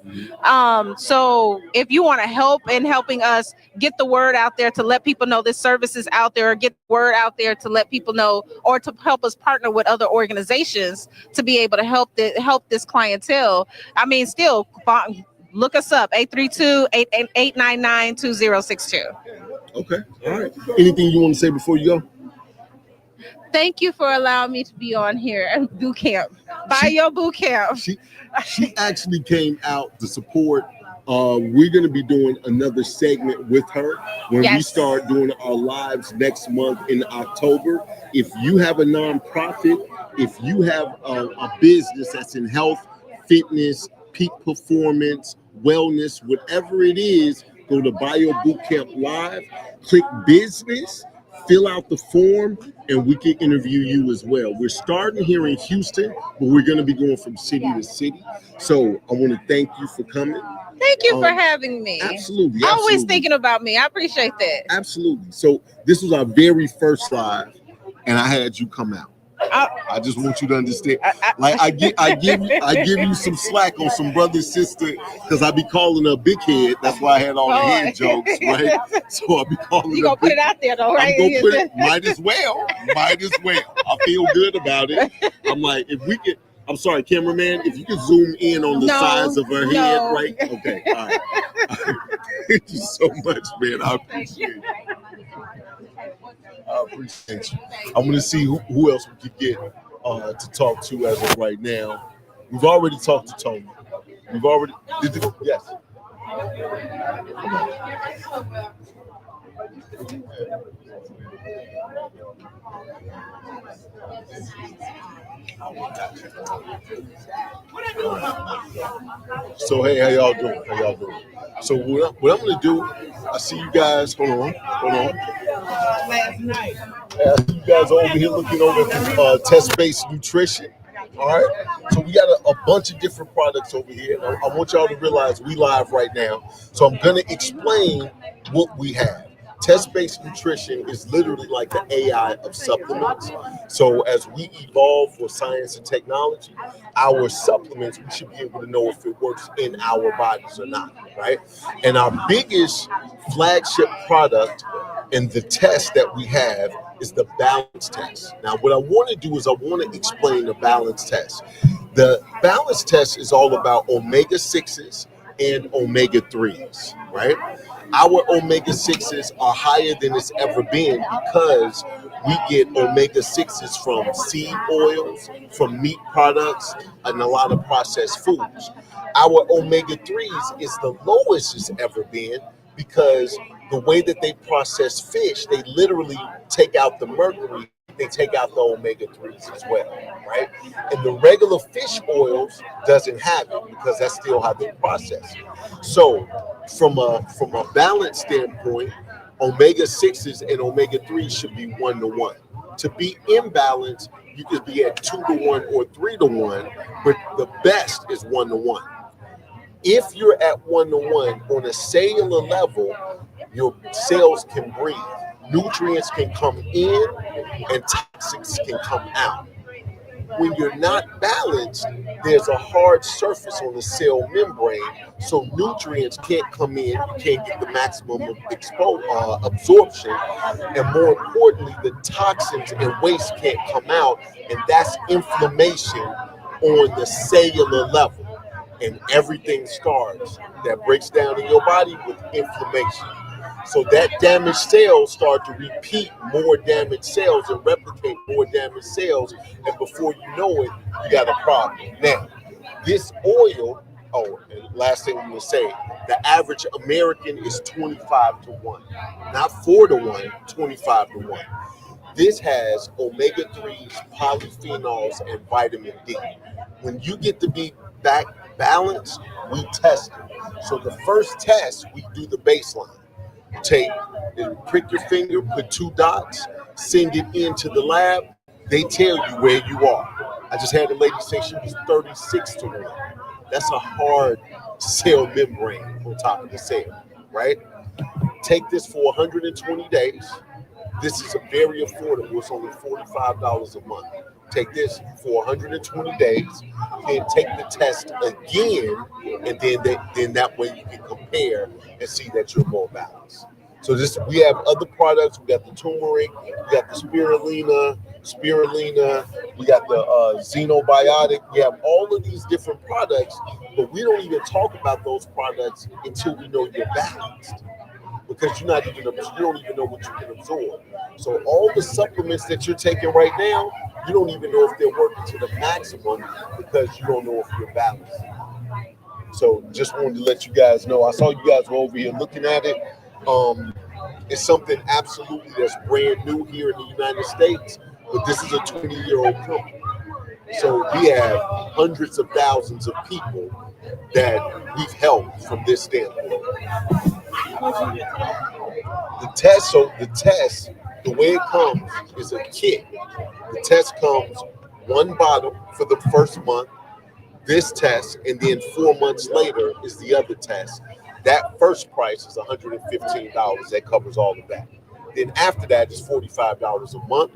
So if you want to help in helping us get the word out there to let people know this service is out there, or get the word out there to let people know, or to help us partner with other organizations to be able to help this clientele. Still look us up, 832-899-2062. Okay. All right. Anything you want to say before you go? Thank you for allowing me to be on here at BootCamp. Buy your BootCamp. She actually came out to support We're going to be doing another segment with her when we Yes. start doing our lives next month in October. If you have a nonprofit, if you have a business that's in health, fitness, peak performance, wellness, whatever it is, go to Bio Bootcamp Live, click business, fill out the form, and we can interview you as well. We're starting here in Houston, but we're going to be going from city to city. So I want to thank you for coming. Thank you for having me. Absolutely. Always thinking about me. I appreciate that. Absolutely. So this was our very first live, and I had you come out. I just want you to understand. Like I give you some slack on some brother sister because I be calling her big head. That's why I had all the head jokes, right? So I be calling her. You gonna put it out there though, right? I'm gonna put it. Might as well. I feel good about it. I'm like, if we could. I'm sorry, cameraman. If you could zoom in on the size of her head, right? Okay. All right. Thank you so much, man. I appreciate it. I appreciate you. I'm going to see who else we could get to talk to as of right now. We've already talked to Tony. We've already yes. So hey, how y'all doing? So what I'm gonna do? I see you guys. Hold on. Last night. I see you guys over here looking over at test-based nutrition. All right. So we got a bunch of different products over here. I want y'all to realize we live right now. So I'm gonna explain what we have. Test-based nutrition is literally like the AI of supplements. So as we evolve for science and technology, our supplements, we should be able to know if it works in our bodies or not, right? And our biggest flagship product and the test that we have is the balance test. Now, what I want to do is I want to explain the balance test. The balance test is all about omega-6s and omega-3s, right? Our omega-6s are higher than it's ever been because we get omega-6s from seed oils, from meat products, and a lot of processed foods. Our omega-3s is the lowest it's ever been because the way that they process fish, they literally take out the mercury, they take out the omega-3s as well, right? And the regular fish oils doesn't have it because that's still how they process it. So from a balance standpoint, omega-6s and omega-3s should be 1-to-1. To be imbalanced, you could be at 2-to-1 or 3-to-1, but the best is 1-to-1. If you're at 1-to-1 on a cellular level, your cells can breathe. Nutrients can come in and toxins can come out. When you're not balanced, there's a hard surface on the cell membrane, so nutrients can't come in, you can't get the maximum absorption, and more importantly, the toxins and waste can't come out, and that's inflammation on the cellular level. And everything starts that breaks down in your body with inflammation. So that damaged cells start to repeat more damaged cells and replicate more damaged cells. And before you know it, you got a problem. Now, this oil, and last thing I'm going to say, the average American is 25-to-1. Not 4-to-1, 25-to-1. This has omega-3s, polyphenols, and vitamin D. When you get to be back balanced, we test it. So the first test, we do the baseline. Take and prick your finger, put 2 dots, send it into the lab. They tell you where you are. I just had a lady say she was 36-to-1. That's a hard cell membrane on top of the cell, right? Take this for 120 days. This is very affordable. It's only $45 a month. Take this for 120 days, then take the test again, and then that way you can compare and see that you're more balanced. So we have other products. We got the turmeric, we got the spirulina, we got the xenobiotic. We have all of these different products, but we don't even talk about those products until we know you're balanced. Because you don't even know what you can absorb. So all the supplements that you're taking right now, you don't even know if they're working to the maximum because you don't know if you're balanced. So just wanted to let you guys know. I saw you guys were over here looking at it. It's something absolutely that's brand new here in the United States, but this is a 20-year-old company. So we have hundreds of thousands of people that we've helped from this standpoint. The way it comes is a kit. The test comes one bottle for the first month, this test, and then 4 months later is the other test. That first price is $115. That covers all of that. Then after that is $45 a month.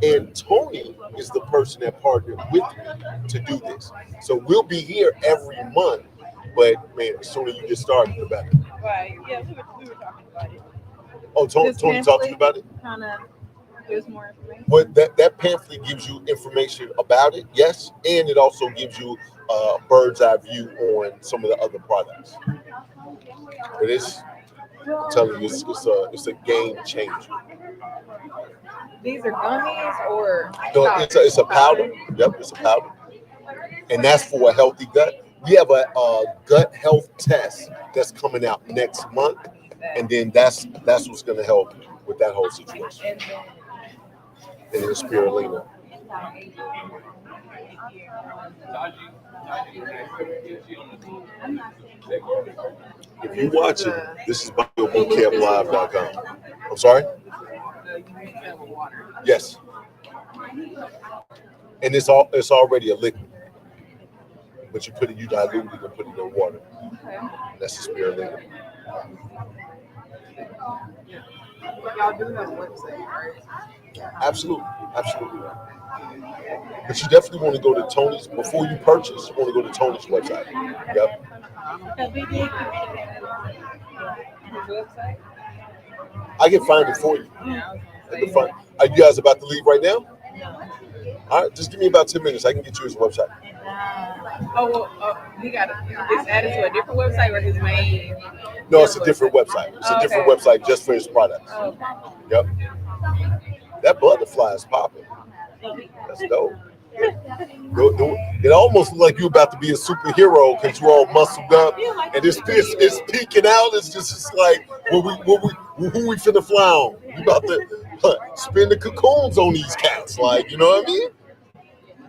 And Tony is the person that partnered with me to do this. So we'll be here every month, but man, the sooner you get started, the better. Right. Yeah, we were talking about it. Oh, Tony talking about it? Kind of gives more information. But that pamphlet gives you information about it, yes, and it also gives you a bird's eye view on some of the other products. But I'm telling you, it's a game changer. These are gummies or? No, it's a powder. Yep, it's a powder, and that's for a healthy gut. We have a gut health test that's coming out next month, and then that's what's going to help with that whole situation. And then spirulina. If you're watching, this is BioBootCampLive.com. I'm sorry? Yes. And it's already a liquid. But you dilute it and put it in water. That's the spirulina. Y'all do have a website, right? Absolutely. But you definitely want to go to Tony's before you purchase. You want to go to Tony's website. Yep. I can find it for you. Are you guys about to leave right now? All right, just give me about 10 minutes. I can get you his website. He got it's added to a different website or his main? No, it's a different website. It's a different website just for his products. Yep. That butterfly is popping. That's dope. It almost looks like you're about to be a superhero because you all muscled up, and it's peeking out. It's just like who we finna fly on? We about to spin the cocoons on these cats, like, you know what I mean?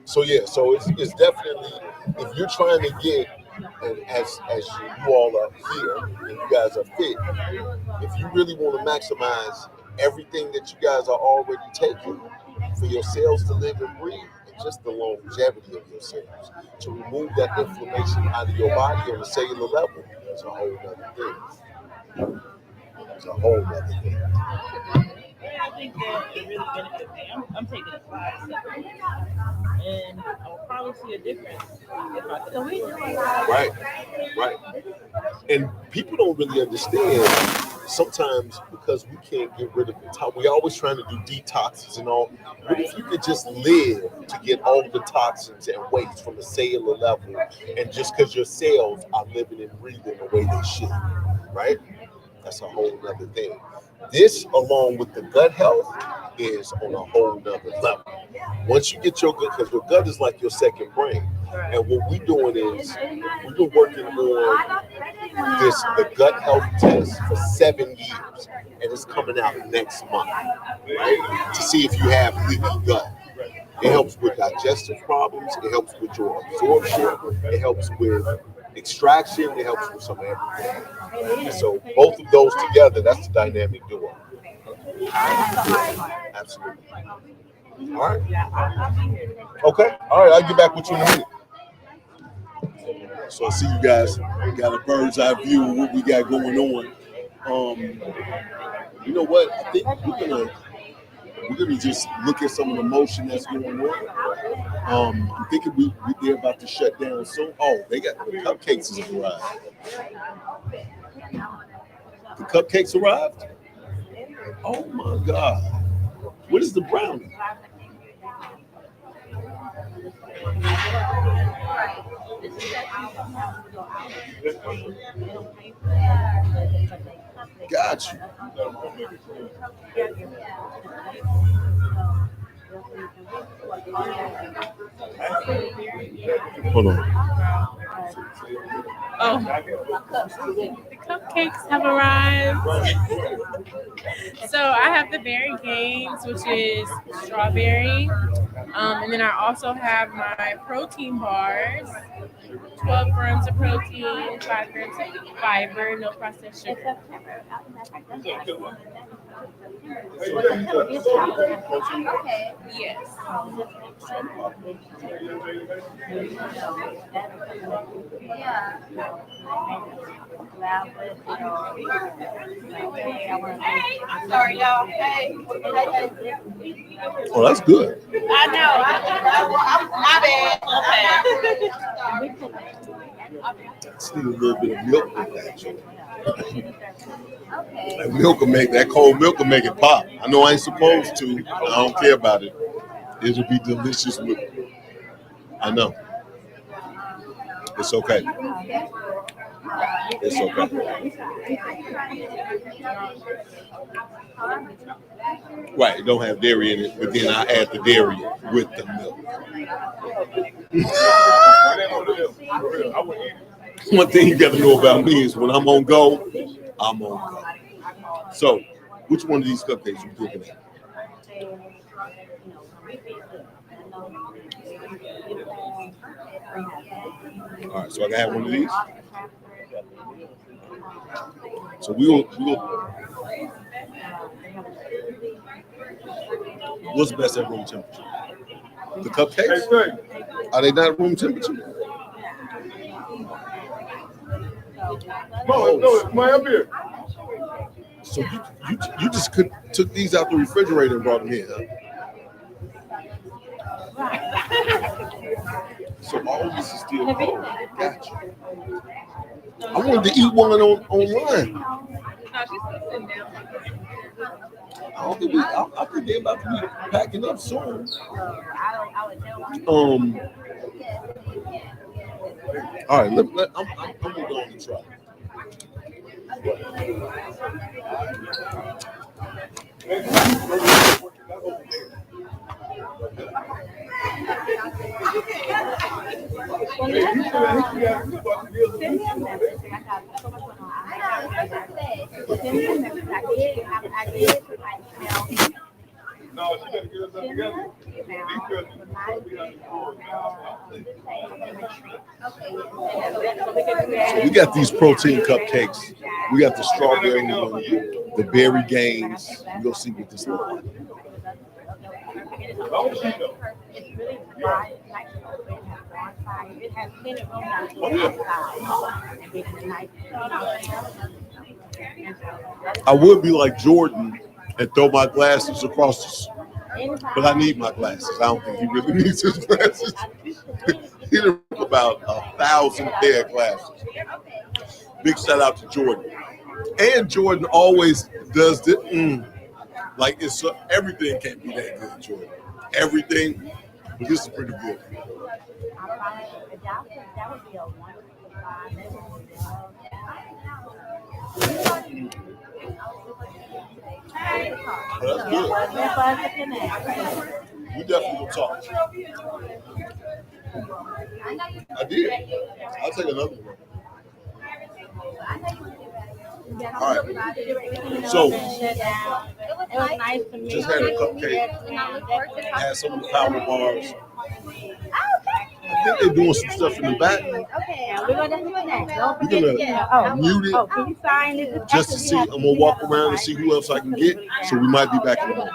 So yeah, so it's definitely, if you're trying to get, and as you all are here and you guys are fit, if you really want to maximize everything that you guys are already taking for your cells to live and breathe, and just the longevity of your cells, to remove that inflammation out of your body on a cellular level, that's a whole other thing. It's a whole other thing. I think that it really benefits me. I'm taking a class, and I will probably see a difference if I do it. Right. And people don't really understand sometimes, because we can't get rid of the we're always trying to do detoxes and all. What if you could just live to get all the toxins and waste from a cellular level, and just because your cells are living and breathing the way they should, right? That's a whole other thing. This, along with the gut health, is on a whole nother level. Once you get your gut, because your gut is like your second brain. And what we're doing is we've been working on the gut health test for 7 years, and it's coming out next month, right? To see if you have leaky gut. It helps with digestive problems. It helps with your absorption. It helps with extraction. It helps with some everything. And so both of those together, that's the dynamic duo. Absolutely. All right. Okay. All right. I'll get back with you in a minute. So I see you guys got a bird's eye view of what we got going on. You know what? I think we're gonna just look at some of the motion that's going on. I'm thinking they're about to shut down soon. Oh, they got the cupcakes have arrived. The cupcakes arrived? Oh my God. What is the brownie? Got you. Hold on. Oh, the cupcakes have arrived. So I have the berry games, which is strawberry. And then I also have my protein bars, 12 grams of protein, 5 grams of fiber, no processed sugar. Yes. Sorry, y'all. Hey. Oh, that's good. I know. My Just need a little bit of milk with that. That milk will make that cold milk will make it pop. I know I ain't supposed to. I don't care about it. It'll be delicious with. I know. It's okay. It's okay. Right, it don't have dairy in it, but then I add the dairy with the milk. One thing you got to know about me is when I'm on go, I'm on go. So, which one of these cupcakes you looking at? All right, so I can have one of these. So we'll what's best at room temperature? The cupcakes? Are they not room temperature? No, come up here. So you just took these out the refrigerator and brought them in, huh? So all this is still cold. Gotcha. I wanted to eat one online. I think they're about to be packing up soon. All right, I'm gonna go on and try. No, she gotta get us together. So we got these protein cupcakes. We got the strawberry one, the berry games. We're gonna see what this looks like. I would be like Jordan and throw my glasses across the but I need my glasses. I don't think he really needs his glasses. He done about 1,000 pair of glasses. Big shout out to Jordan. And Jordan always does this. Like it's everything can't be that good, Jordan. Everything, but this is pretty good. Oh, that's good. We definitely will talk. I did. I'll take another one. All right. So, just had a cupcake. Had some of the power bars. I think they're doing some stuff in the back. We're gonna mute it just to see. I'm gonna walk around and see who else I can get. So we might be back in a moment.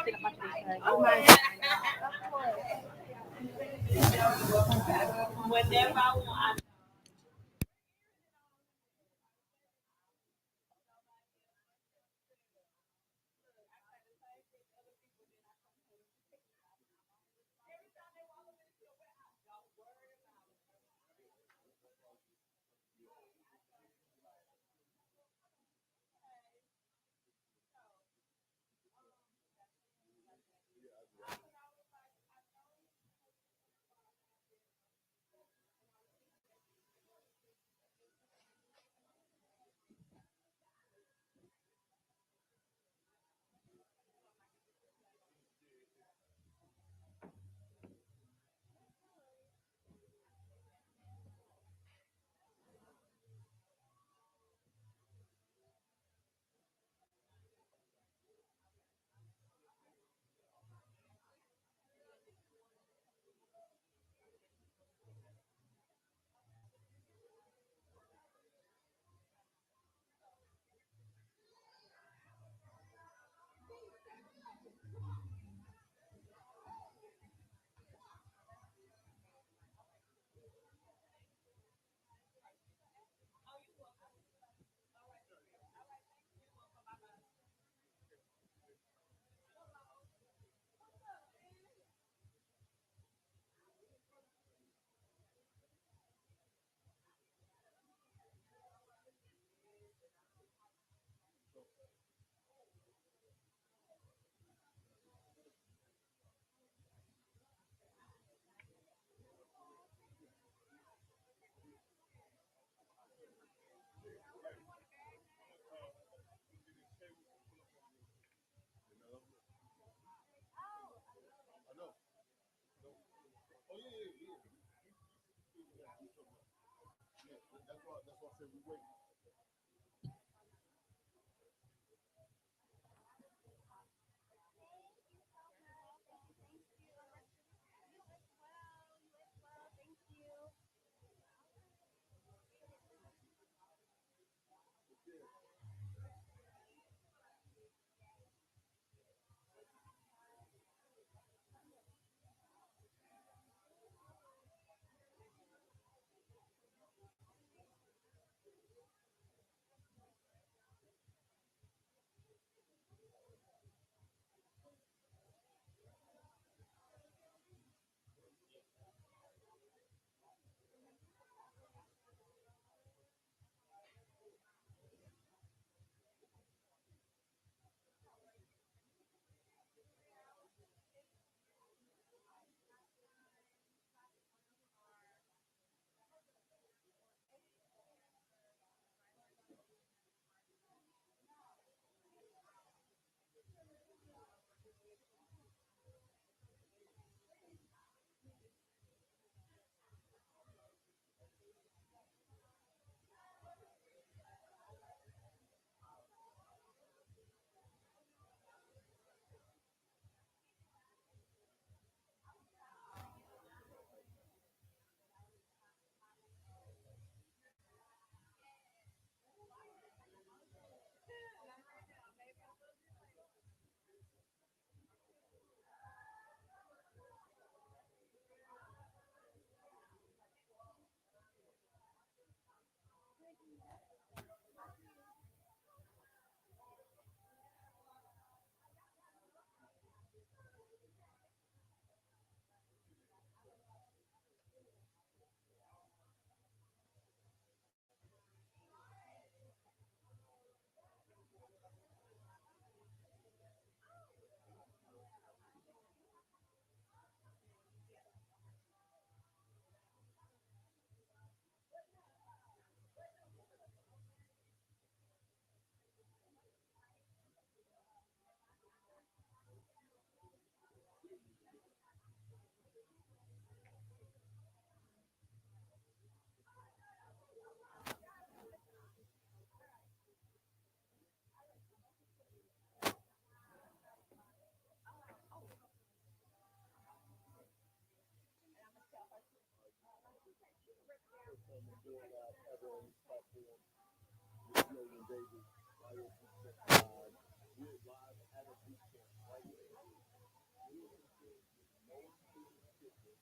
Oh yeah. Yeah, that's why I said we wait. First time I'm doing live ever on this platform with Nolan Davis, Bio Bootcamp Live. We're live at a boot camp right now. We're with no student fitness,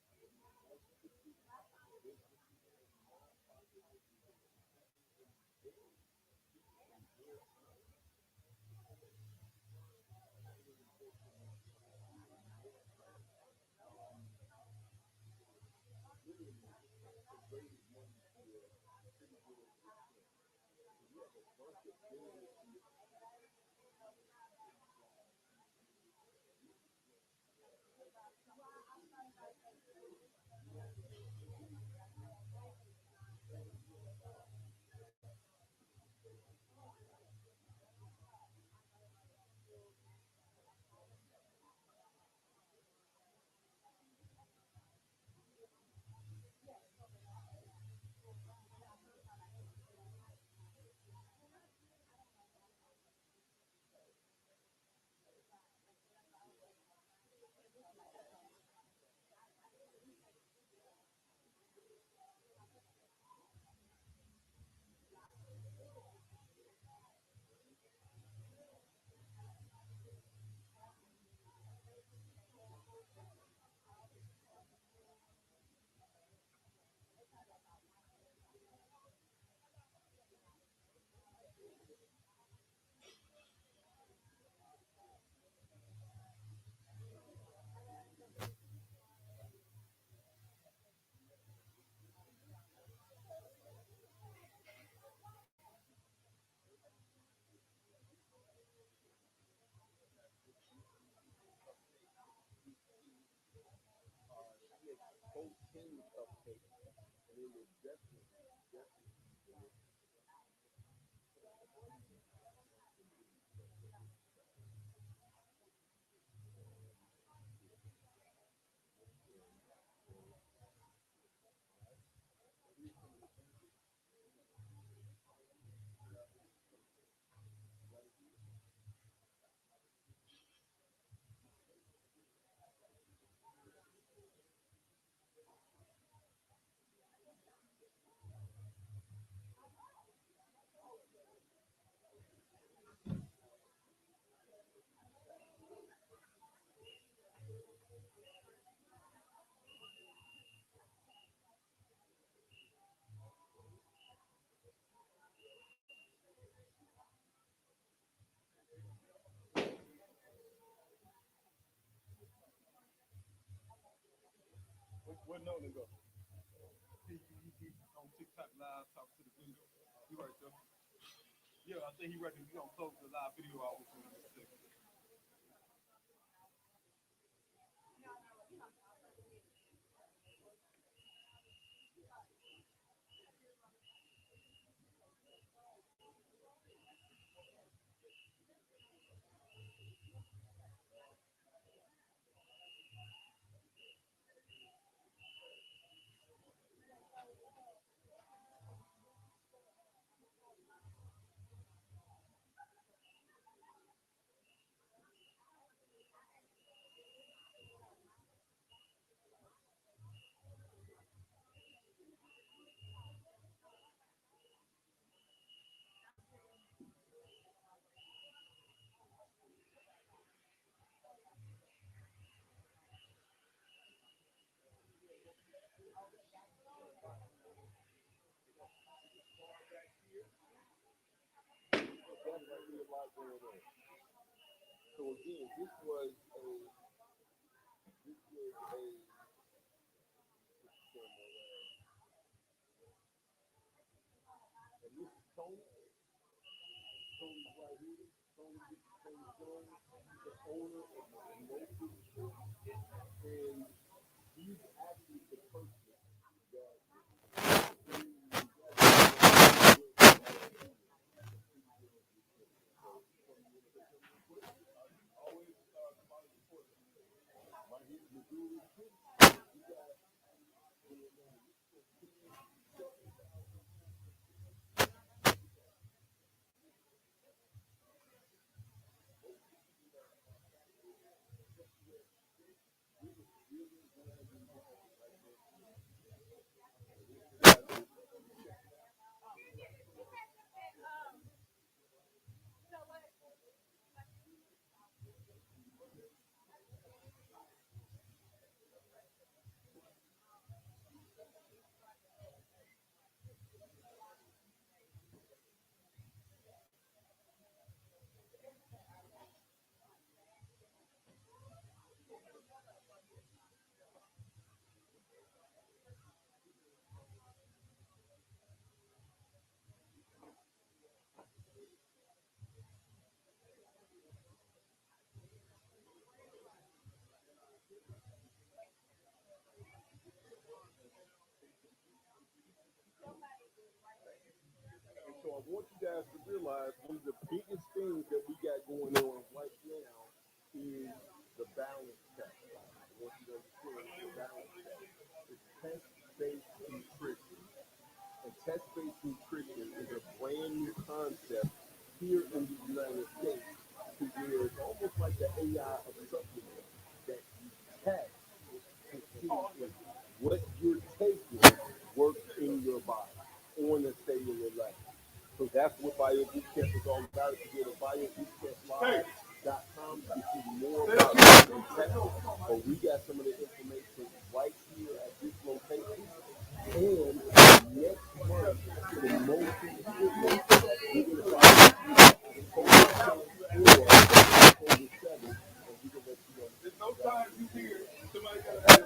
Where Nolan go? He on TikTok live talking to the video. He right there. Yeah, I think he ready. We gonna close the live video out with him in a second. So again, this was and this is Tony. Tony's right here. Tony Jones, the owner of No Food, and he's actually the person that so I want you guys to realize one of the biggest things that we got going on right now is the balance test. I want you to understand the balance test. It's test-based nutrition. And test-based nutrition is a brand new concept here in the United States to where it's almost like the AI of supplement that you test to see if what you're taking works in your body on a cellular level. So that's what Bio Bootcamp is all about. If you go to BioBootCampLive.com to see more about this in Texas. But we got some of the information right here at this location. And next month, the most important, we're going to find October 7th, and we can let you know. There's no time you here. Somebody got to have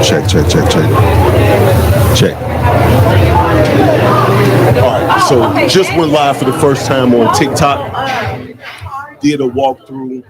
Check. All right, so just went live for the first time on TikTok. Did a walkthrough,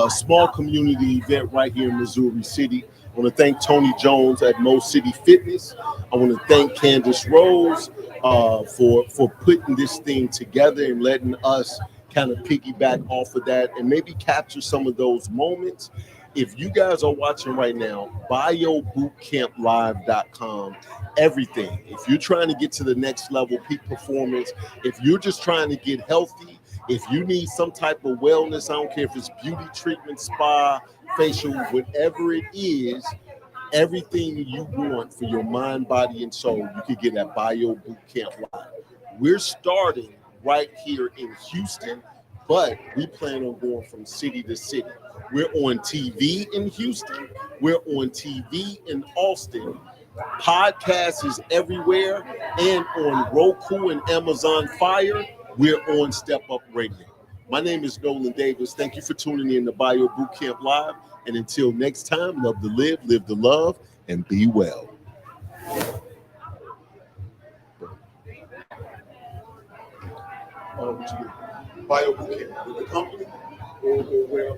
small community event right here in Missouri City. I want to thank Tony Jones at Mo City Fitness. I want to thank Candace Rose for putting this thing together and letting us kind of piggyback off of that and maybe capture some of those moments. If you guys are watching right now, biobootcamplive.com, everything. If you're trying to get to the next level, peak performance, if you're just trying to get healthy, if you need some type of wellness, I don't care if it's beauty treatment, spa, facial, whatever it is, everything you want for your mind, body, and soul, you can get at Bio Bootcamp Live. We're starting right here in Houston, but we plan on going from city to city. We're on TV in Houston. We're on TV in Austin. Podcast is everywhere, and on Roku and Amazon Fire, we're on Step Up Radio. My name is Nolan Davis. Thank you for tuning in to Bio Bootcamp Live. And until next time, love to live to love, and be well. Bio Bootcamp with the company or where?